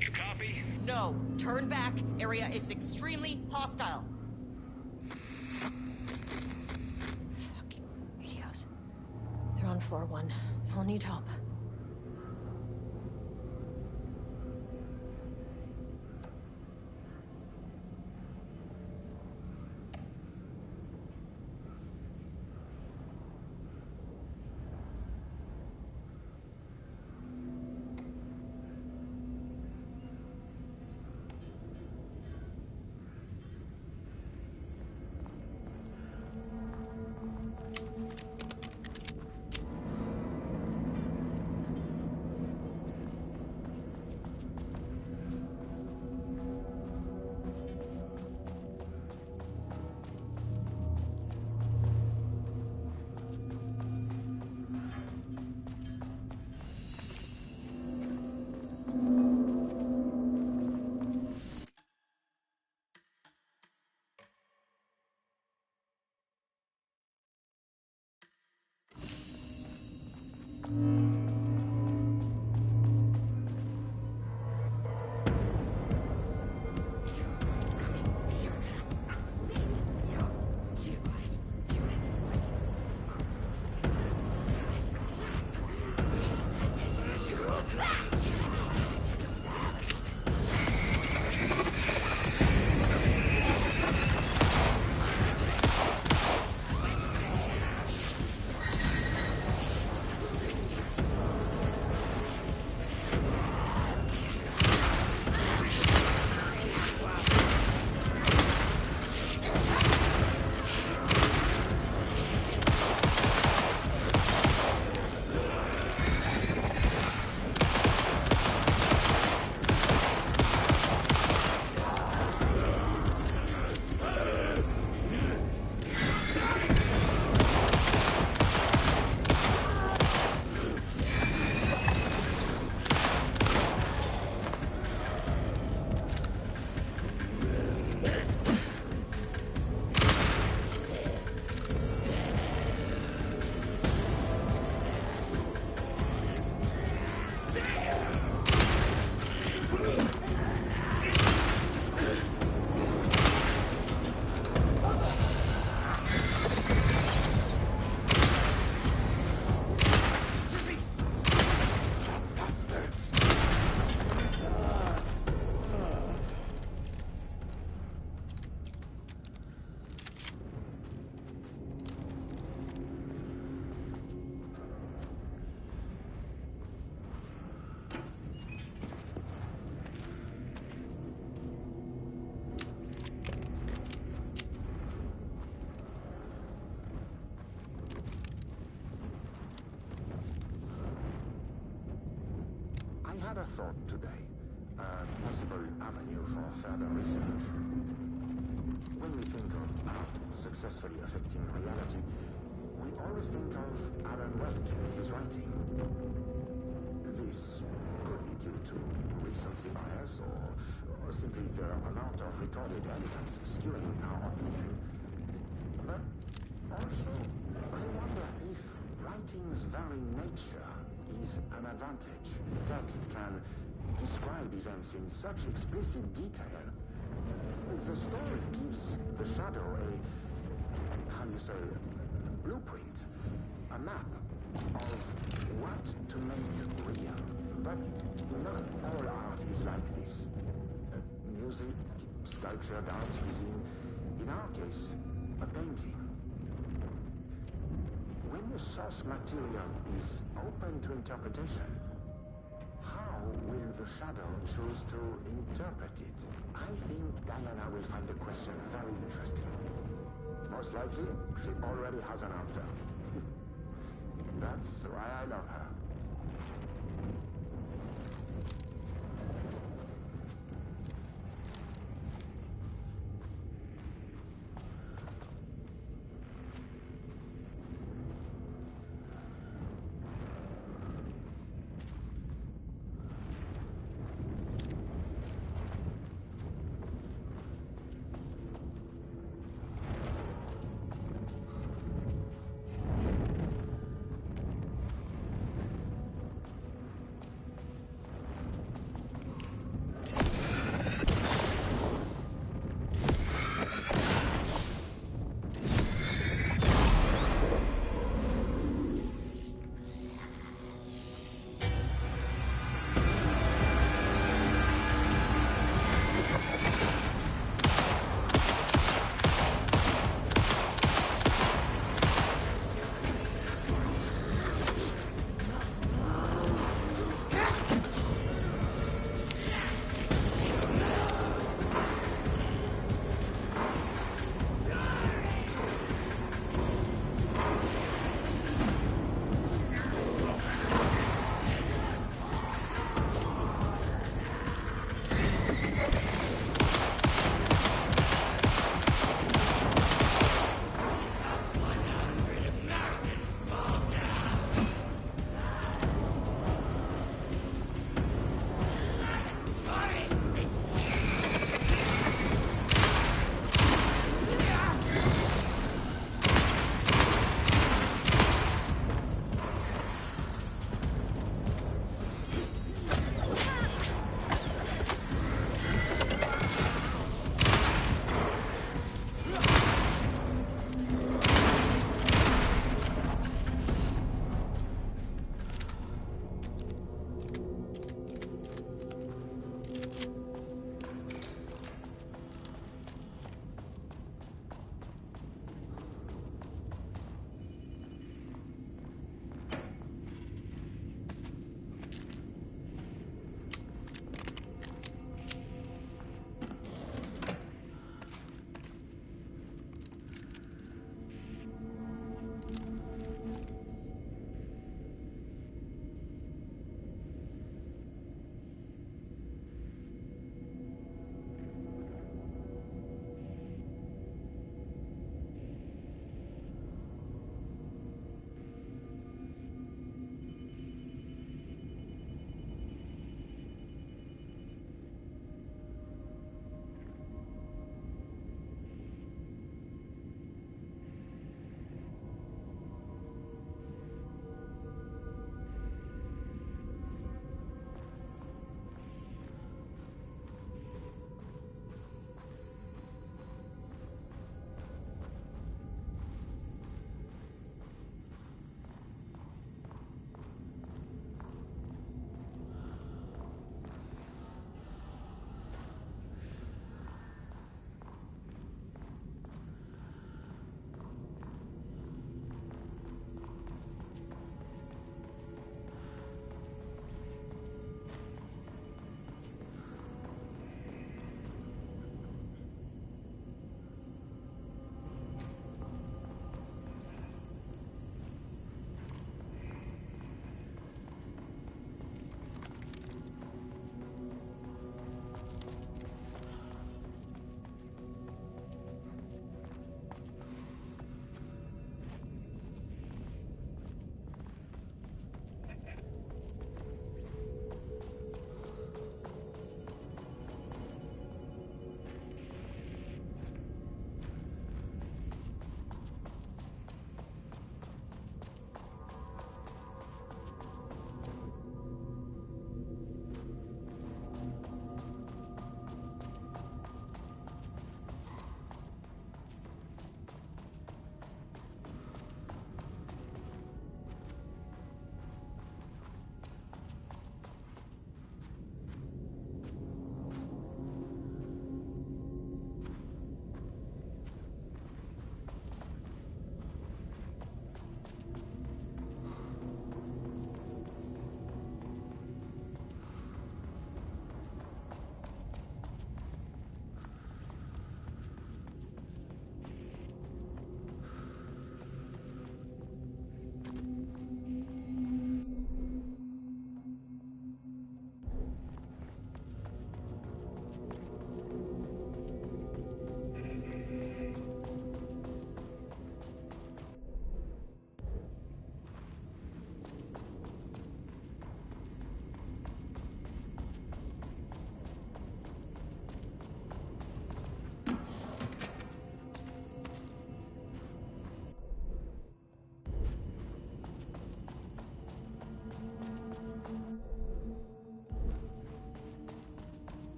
You copy? No, turn back. Area is extremely hostile. Fucking radios. They're on floor 1. I'll need help. had a thought today. A possible avenue for further research. When we think of art successfully affecting reality, we always think of Alan Wake and his writing. This could be due to recency bias or simply the amount of recorded evidence skewing our opinion. But also, I wonder if writing's very nature is an advantage. Text can describe events in such explicit detail. The story gives the shadow a blueprint, a map of what to make real. But not all art is like this. Music, sculpture, dance, cuisine, in our case, a painting. When the source material is open to interpretation, how will the shadow choose to interpret it? I think Diana will find the question very interesting. Most likely, she already has an answer. That's why I love her.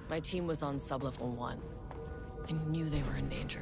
My team was on sublevel 1. I knew they were in danger.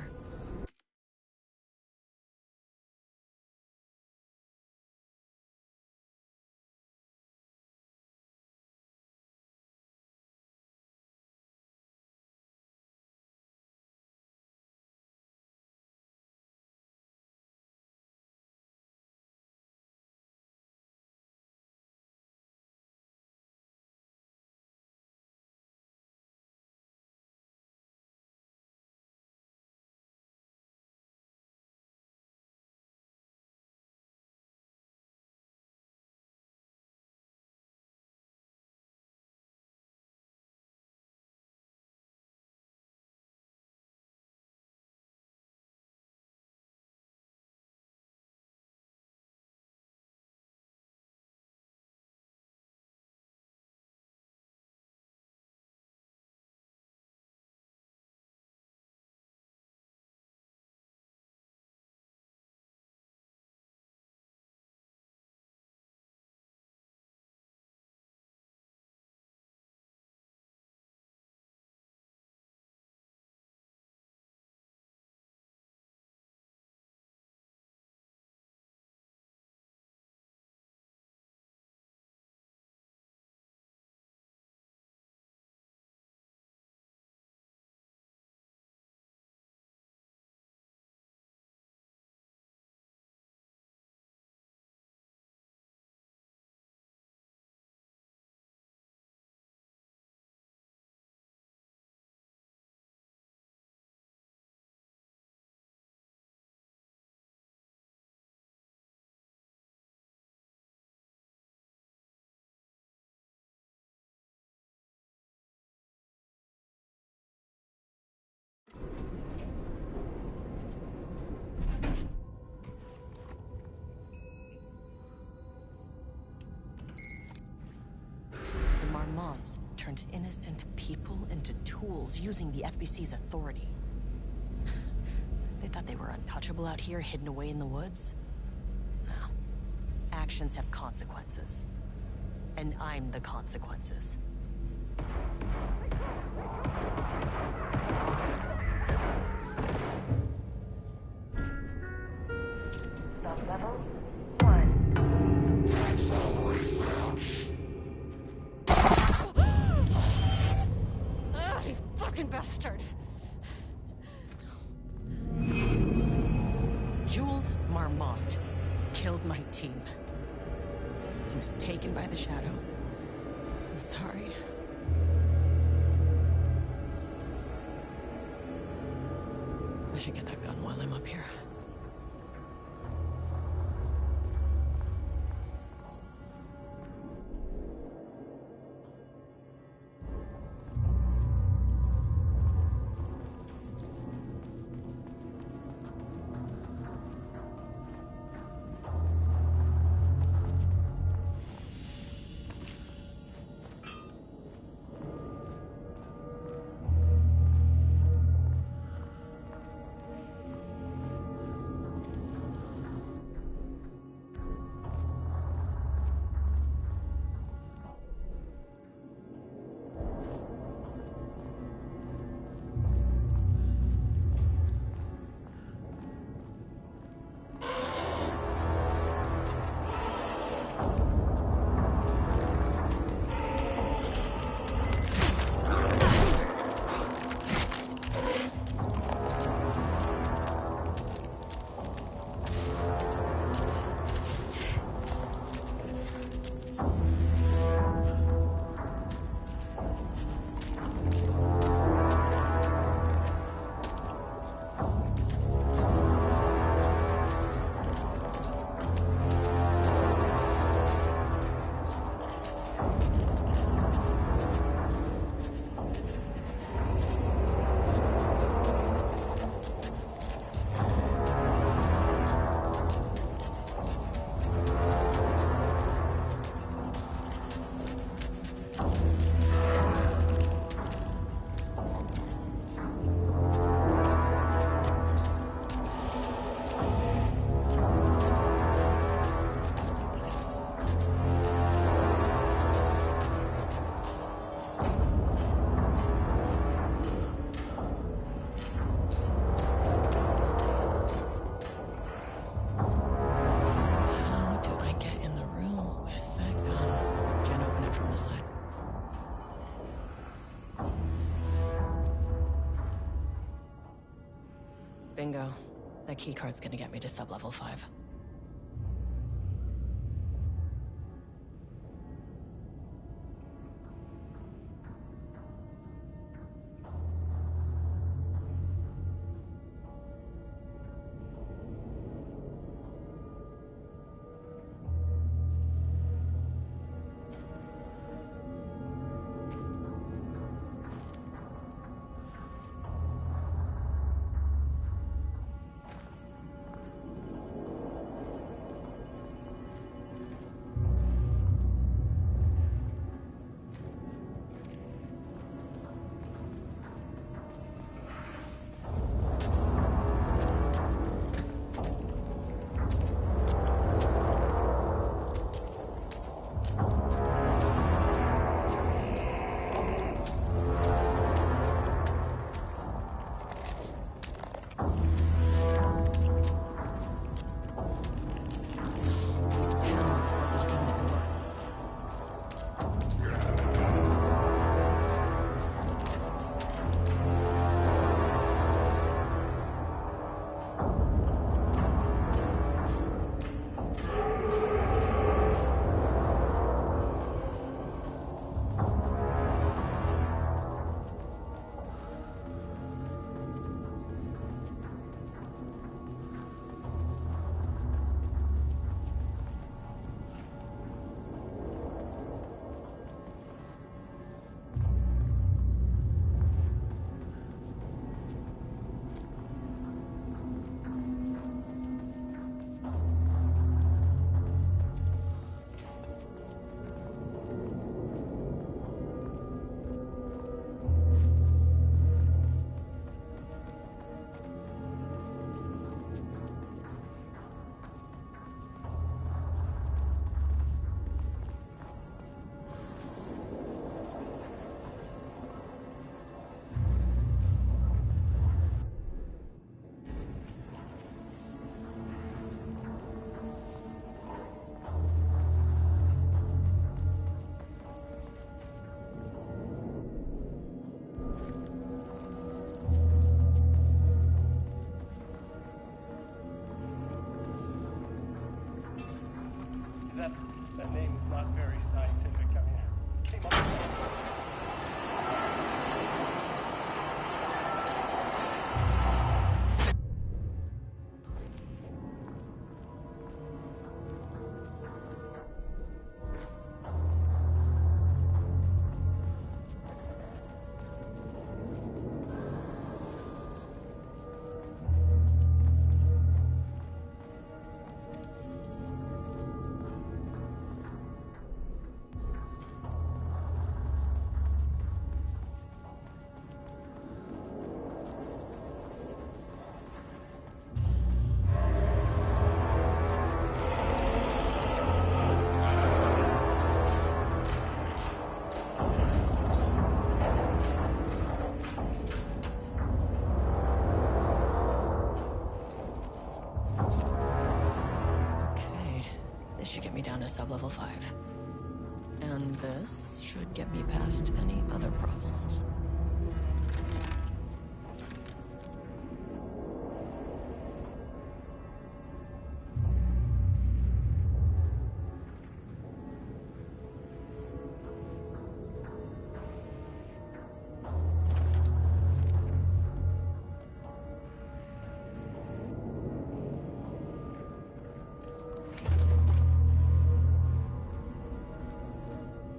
The Marmonts turned innocent people into tools using the FBC's authority. They thought they were untouchable out here, hidden away in the woods? No. Actions have consequences. And I'm the consequences. Sub-level 1. Ah, you fucking bastard! Jules Marmont killed my team. He was taken by the Shadow. I'm sorry. I should get that gun while I'm up here. Bingo. That keycard's gonna get me to sub-level 5. That name is not very scientific. I mean, it came up with sub-level 5. And this should get me past any other problems.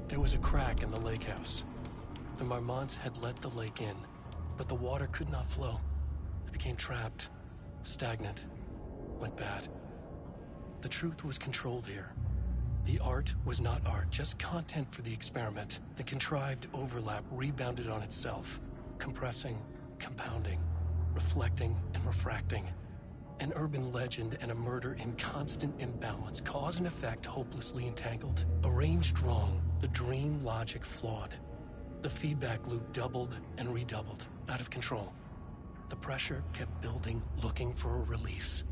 There was a crack in the lake house. The Marmonts had let the lake in, but the water could not flow. It became trapped, stagnant, went bad. The truth was controlled here. The art was not art, just content for the experiment. The contrived overlap rebounded on itself, compressing, compounding, reflecting and refracting. An urban legend and a murder in constant imbalance, cause and effect hopelessly entangled. Arranged wrong, the dream logic flawed. The feedback loop doubled and redoubled, out of control. The pressure kept building, looking for a release.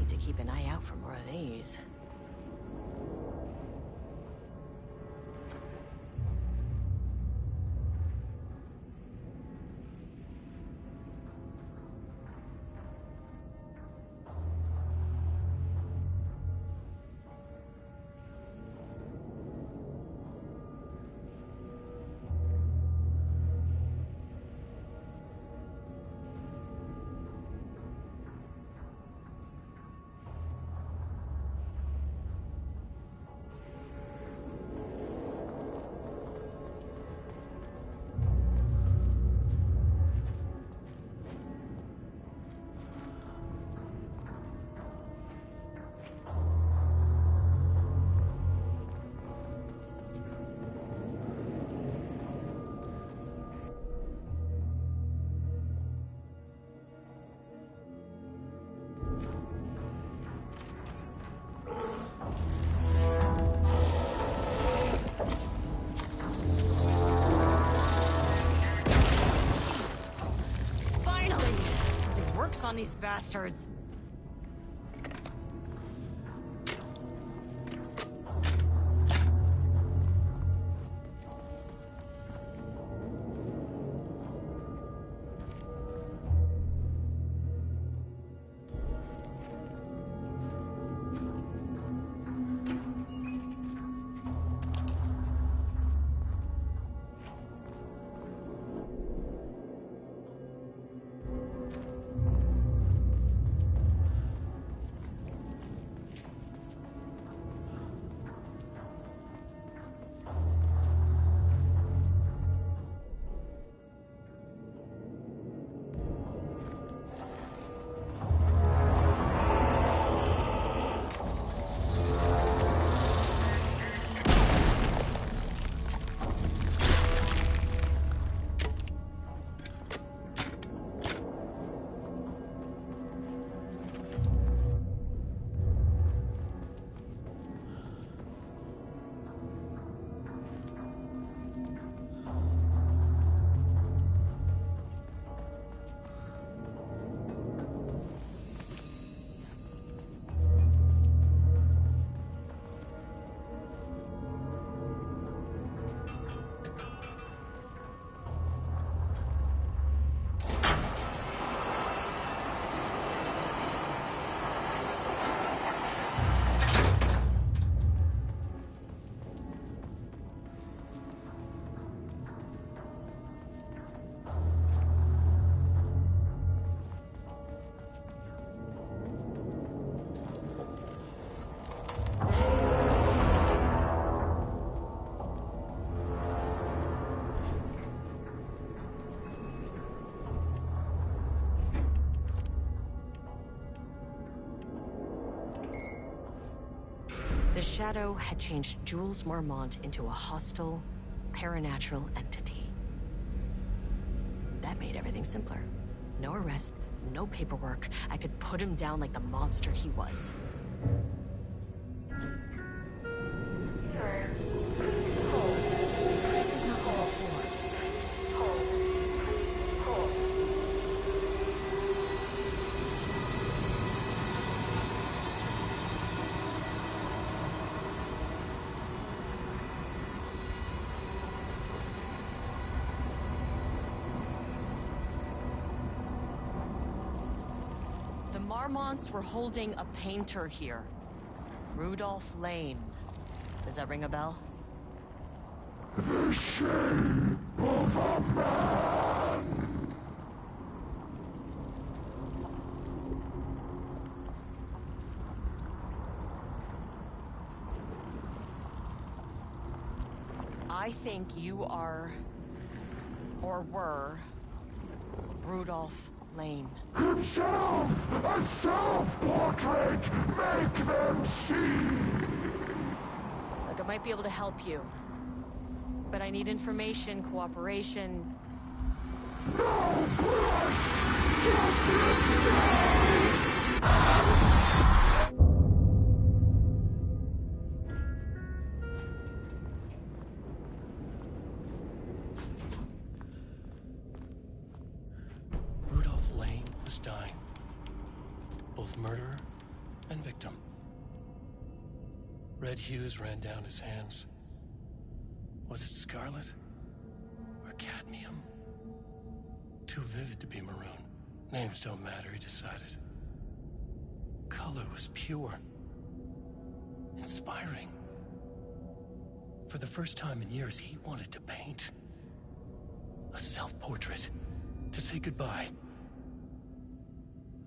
need to keep an eye out for more of these. On these bastards. The Shadow had changed Jules Marmont into a hostile, paranatural entity. That made everything simpler. No arrest, no paperwork. I could put him down like the monster he was. This is not level 4. Marmonts were holding a painter here. Rudolph Lane. Does that ring a bell? The shape of a man! I think you are, or were, Rudolph Lane. Himself! A self-portrait! Make them see! Look, I might be able to help you. But I need information, cooperation. No push! Just insane! Rudolph Lane was dying. Both murderer and victim. Red hues ran down his hands. Was it scarlet? Or cadmium? Too vivid to be maroon. Names don't matter, he decided. Color was pure. Inspiring. For the first time in years, he wanted to paint. A self-portrait. To say goodbye.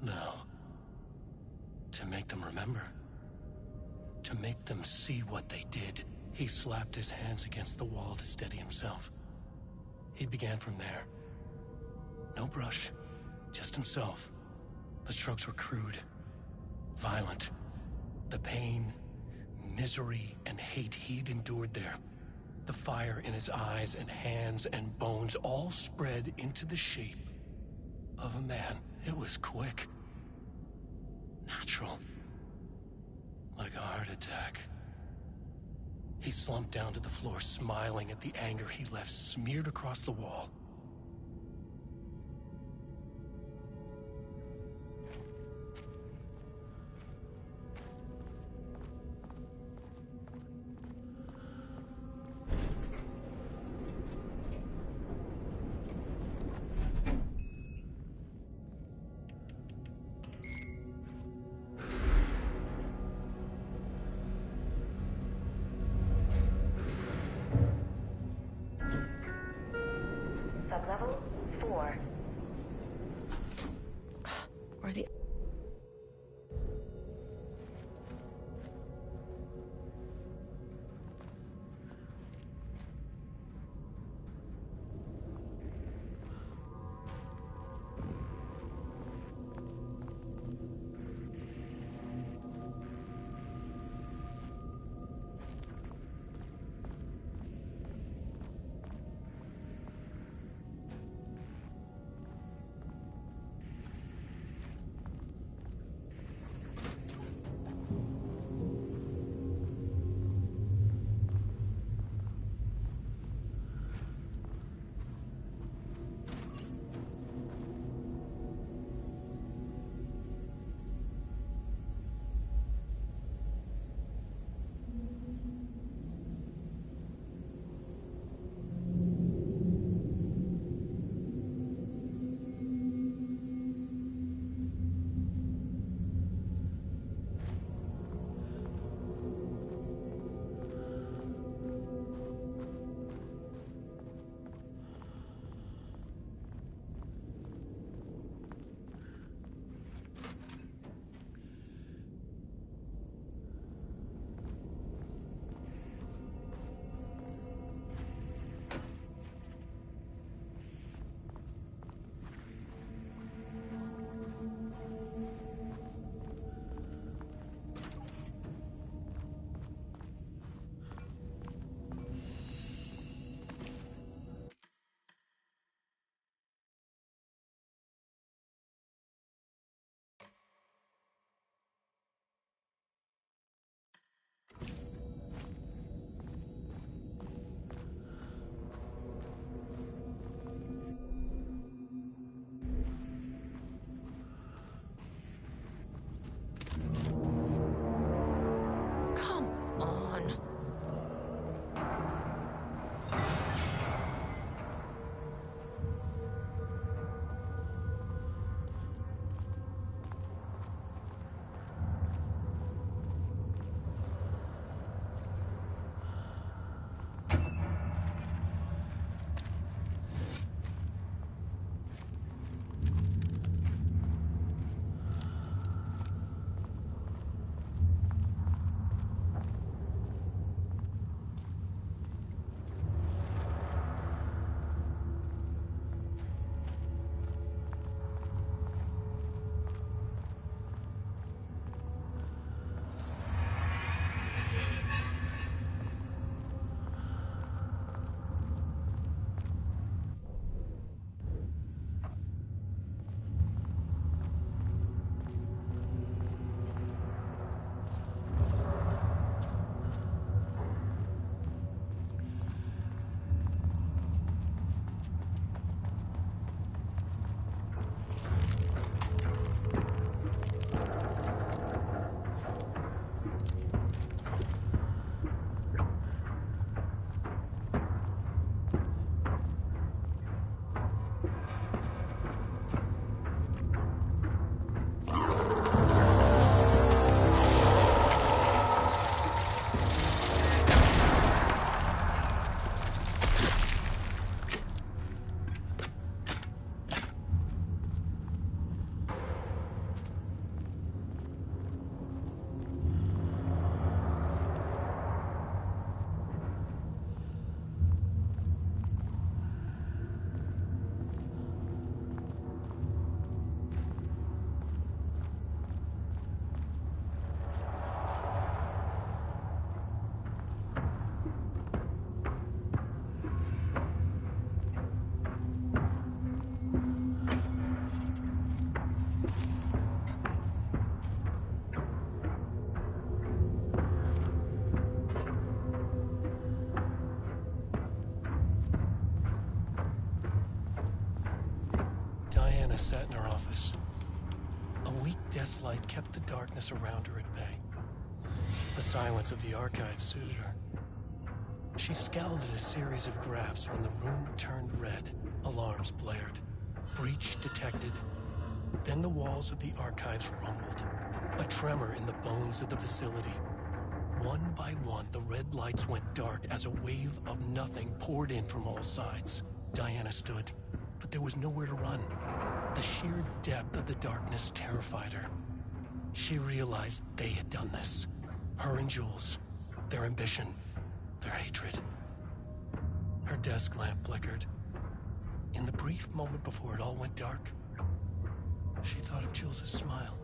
No. To make them remember. To make them see what they did. He slapped his hands against the wall to steady himself. He began from there. No brush, just himself. The strokes were crude, violent. The pain, misery, and hate he'd endured there. The fire in his eyes and hands and bones all spread into the shape of a man. It was quick. Natural. Like a heart attack. He slumped down to the floor, smiling at the anger he left smeared across the wall. Diana sat in her office. A weak desk light kept the darkness around her at bay. The silence of the archive suited her. She scowled at a series of graphs when the room turned red. Alarms blared. Breach detected. Then the walls of the archives rumbled. A tremor in the bones of the facility. One by one, the red lights went dark as a wave of nothing poured in from all sides. Diana stood, but there was nowhere to run. The sheer depth of the darkness terrified her. She realized they had done this. Her and Jules. Their ambition. Their hatred. Her desk lamp flickered. In the brief moment before it all went dark, she thought of Jules' smile.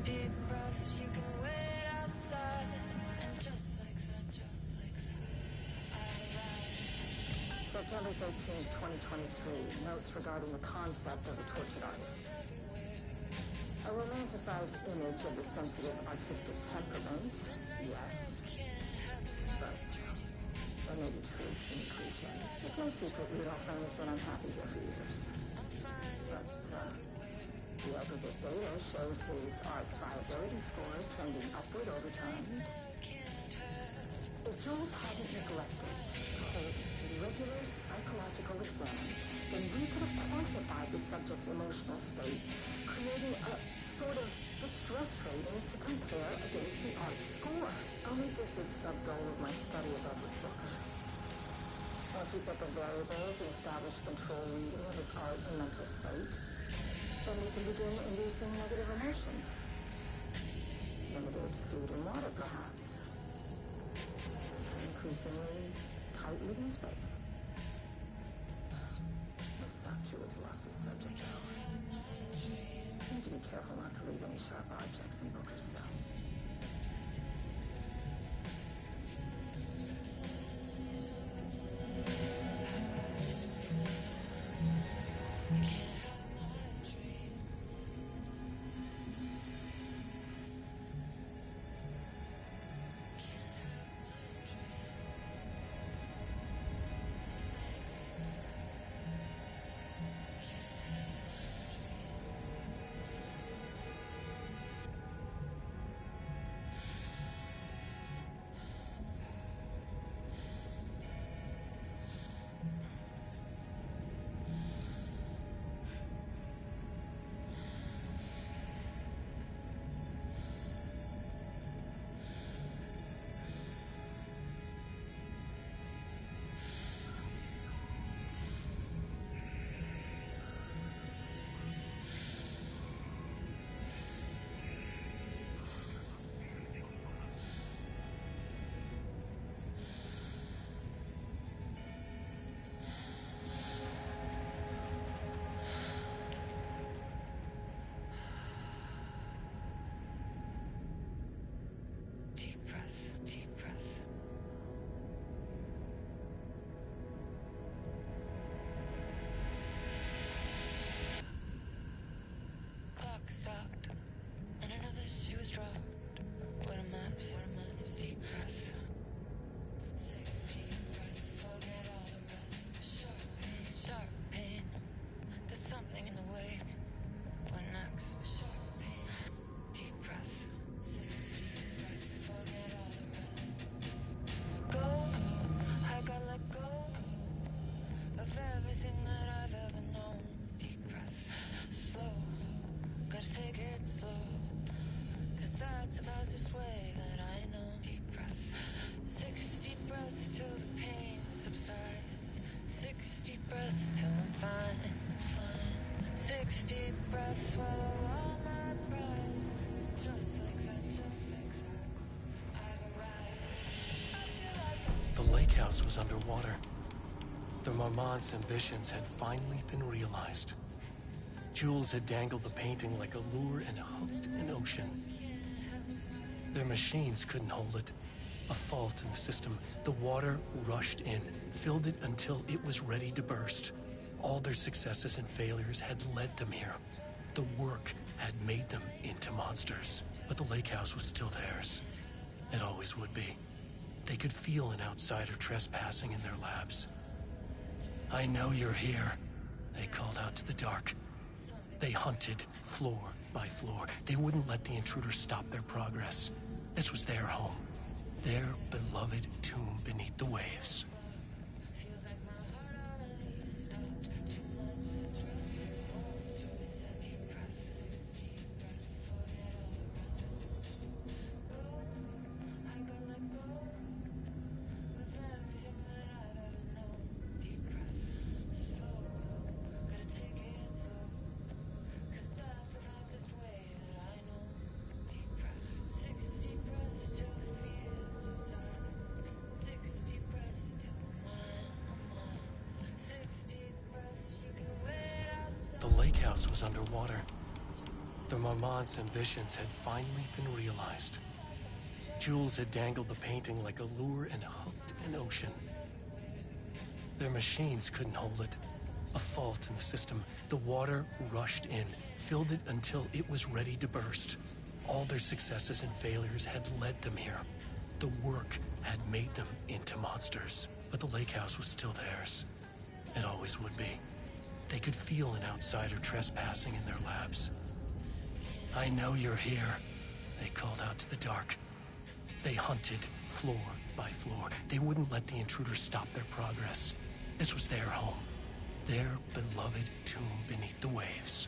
deep breaths, you can wait outside. And just like that, I arrived. September 13th, 2023. Notes regarding the concept of the tortured artist. A romanticized image of the sensitive artistic temperament, yes. But there may be truth in the cliche. It's no secret Rudolph Lane has been unhappy here for years. But the aggregate data shows his art's viability score trending upward over time. If Jules hadn't neglected to hold regular psychological exams, then we could have quantified the subject's emotional state, creating a sort of distress rating to compare against the art score. I'll make this a sub-goal of my study of Edward Booker. Once we set the variables and establish control reading of his art and mental state, then we can begin inducing negative emotion. Limited food and water, perhaps. An increasingly tight living space. This is how Jules lost his subject, though. You need to be careful not to leave any sharp objects in Booker's cell. Deep breath. Clock stopped, and another shoe was dropped. What a mess. Deep breath. 6 deep breaths, forget all the rest. Sharp pain. There's something in the way. What next? Sharp pain. Deep breath. 6 deep breaths, forget all the rest. Go, I gotta let go of everything that I've ever known. Deep breaths, slow, gotta take it slow, 'cause that's the fastest way that I know. Deep breaths, 6 deep breaths till the pain subsides. 6 deep breaths till I'm fine. 6 deep breaths, swallow all my pride. Just like that, I've arrived. The lake house was underwater. The Marmont's ambitions had finally been realized. Jules had dangled the painting like a lure and hooked an ocean. Their machines couldn't hold it. A fault in the system. The water rushed in, filled it until it was ready to burst. All their successes and failures had led them here. The work had made them into monsters. But the lake house was still theirs. It always would be. They could feel an outsider trespassing in their labs. I know you're here, they called out to the dark. They hunted floor by floor. They wouldn't let the intruders stop their progress. This was their home, their beloved tomb beneath the waves. The lake house was underwater. The Marmont's ambitions had finally been realized. Jules had dangled the painting like a lure and hooked an ocean. Their machines couldn't hold it. A fault in the system. The water rushed in, filled it until it was ready to burst. All their successes and failures had led them here. The work had made them into monsters. But the lake house was still theirs. It always would be. They could feel an outsider trespassing in their labs. "I know you're here," they called out to the dark. They hunted floor by floor. They wouldn't let the intruders stop their progress. This was their home. Their beloved tomb beneath the waves.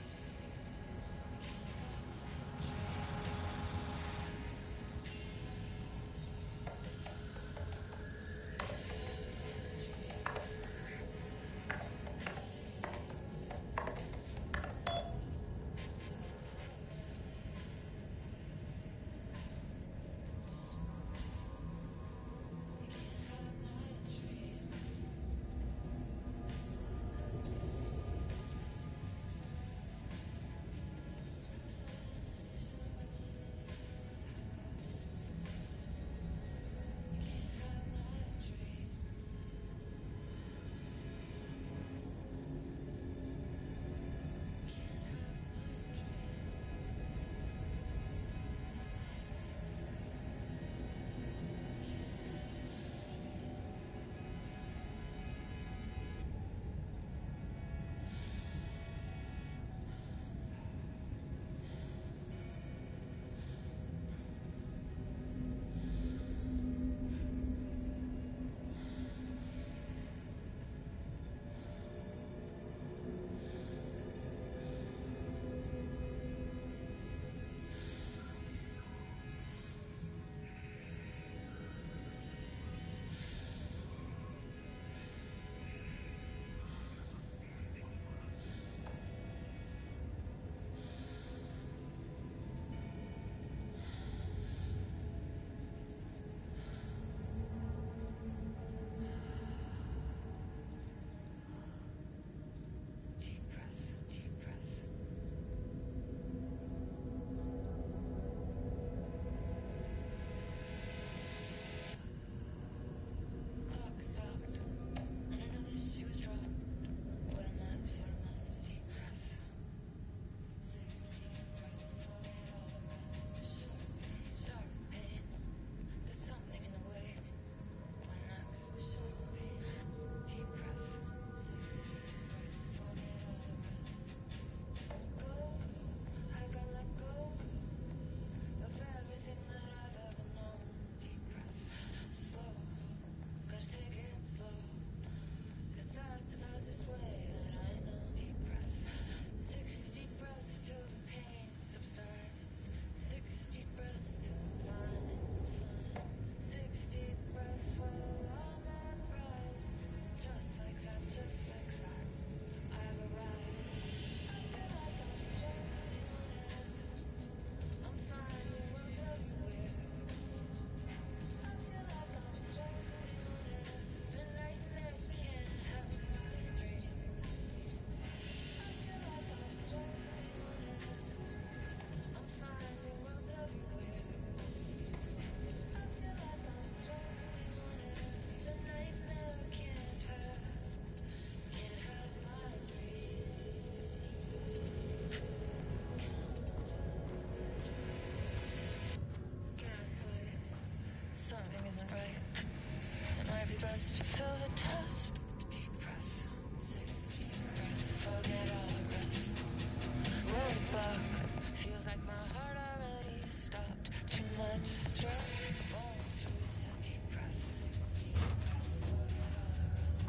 best to fill the test. Deep breaths, 16 breaths, forget all the rest. Roadblock, feels like my heart already stopped. Too much stress, bones to reset. Deep breaths, 16 breaths, forget all the rest.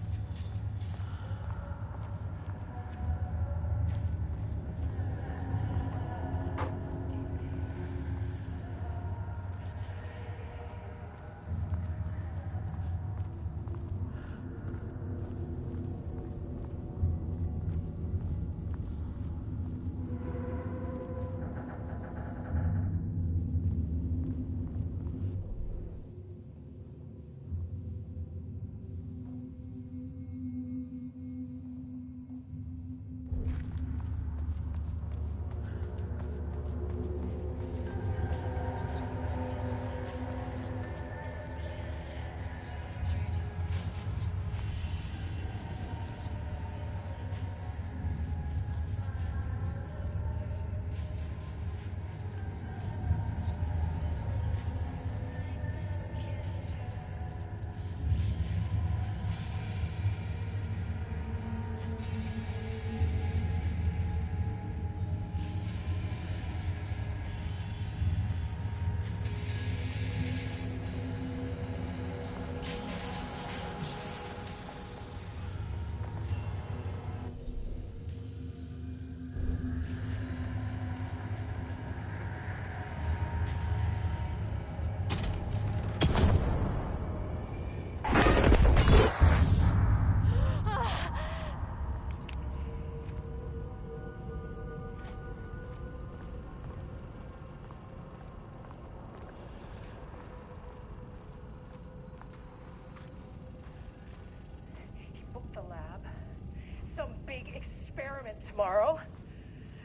tomorrow.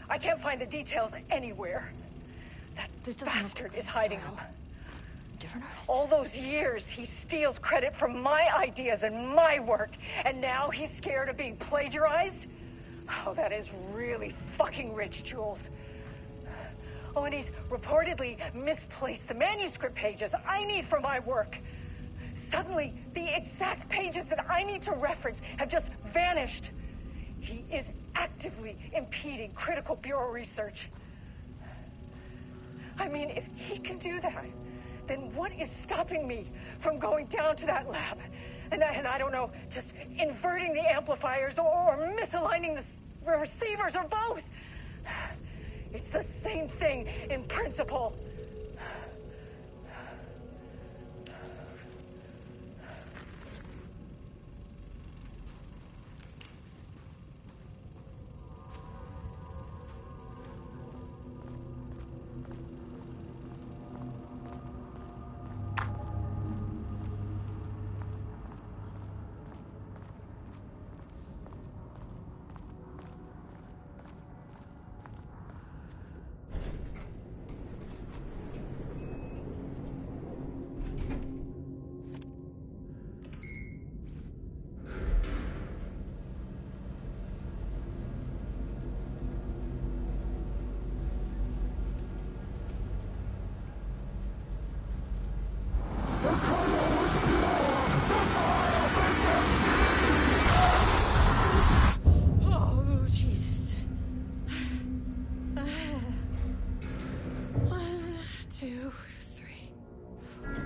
I can't find the details anywhere. That bastard is hiding them. Different artist. All those years, he steals credit from my ideas and my work, and now he's scared of being plagiarized? Oh, that is really fucking rich, Jules. Oh, and he's reportedly misplaced the manuscript pages I need for my work. Suddenly, the exact pages that I need to reference have just vanished. He is actively impeding critical Bureau research. I mean, if he can do that, then what is stopping me from going down to that lab? And I don't know, just inverting the amplifiers or misaligning the receivers or both. It's the same thing in principle.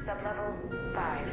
Sublevel 5.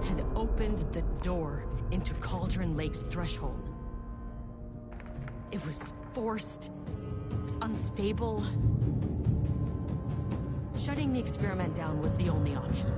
Had opened the door into Cauldron Lake's threshold. It was forced, it was unstable. Shutting the experiment down was the only option.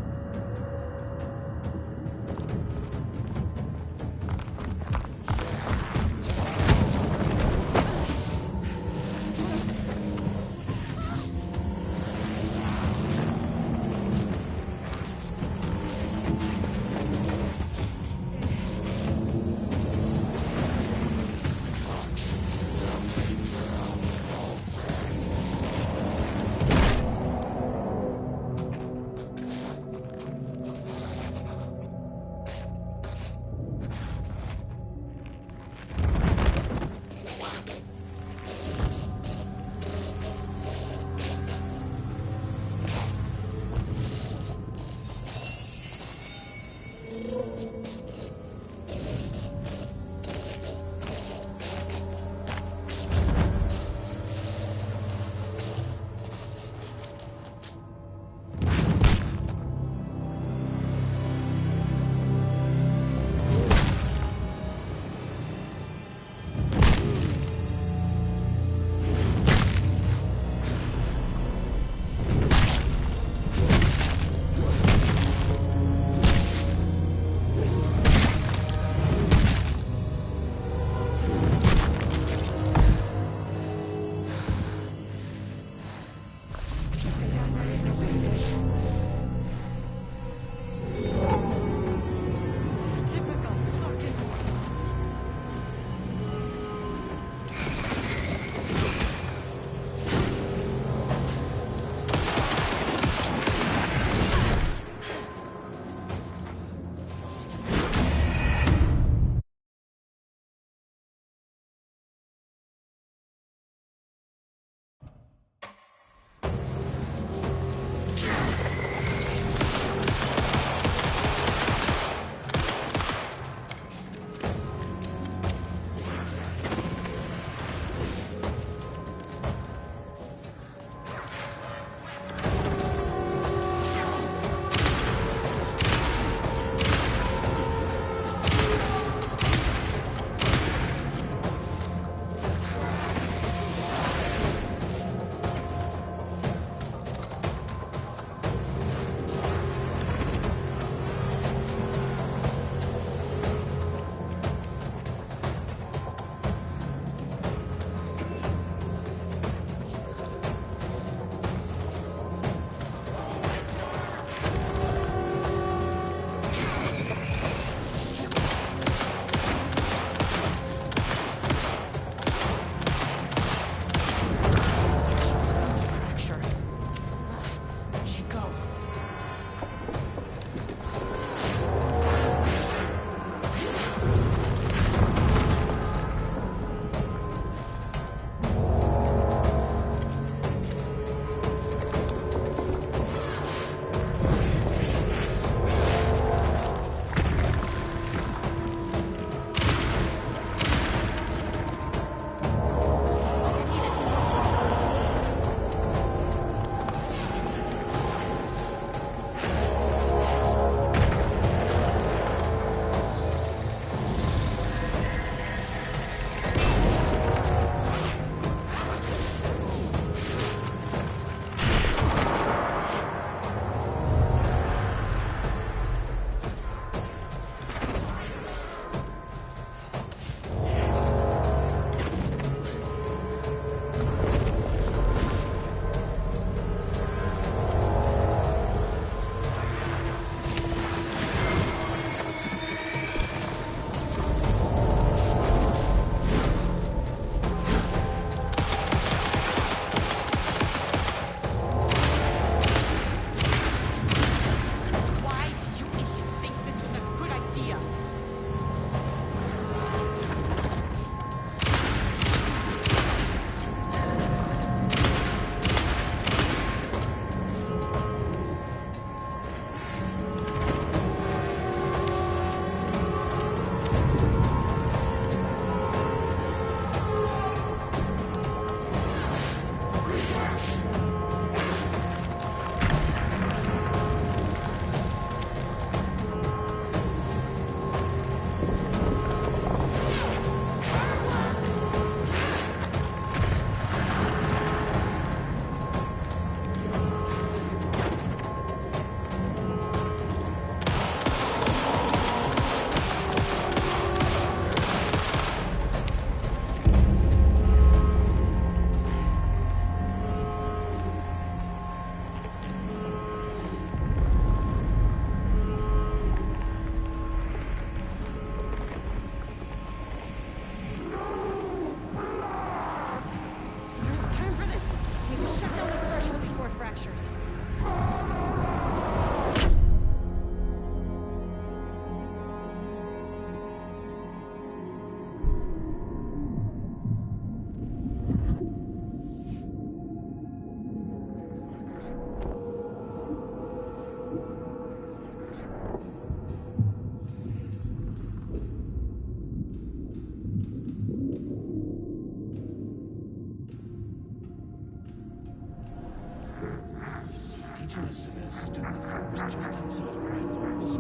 stood in the forest just outside of Bright Falls.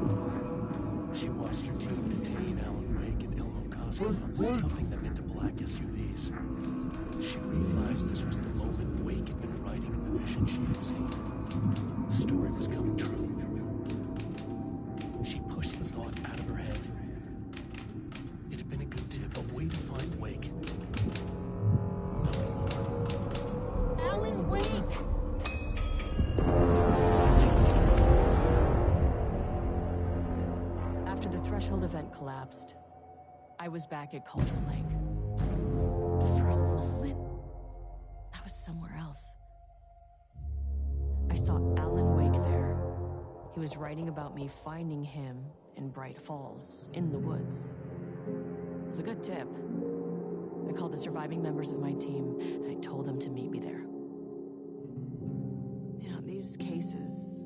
She watched her team detain Alan Wake and Ilmo Koskinen, stuffing them into black SUVs. She realized this was the moment Wake had been writing in the vision she had seen. The story was coming true. She pushed the thought out of her head. It had been a good tip, a way to find Wake. Nothing more. Alan Wake! After the Threshold event collapsed, I was back at Cauldron Lake. But for a moment, I was somewhere else. I saw Alan Wake there. He was writing about me finding him in Bright Falls, in the woods. It was a good tip. I called the surviving members of my team, and I told them to meet me there. You know, these cases,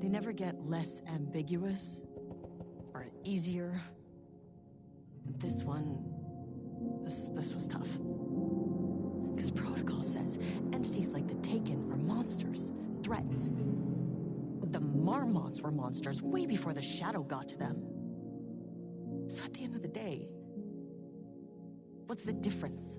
they never get less ambiguous or easier. This one, this was tough. Because protocol says entities like the Taken are monsters, threats. But the Marmots were monsters way before the Shadow got to them. So at the end of the day, what's the difference?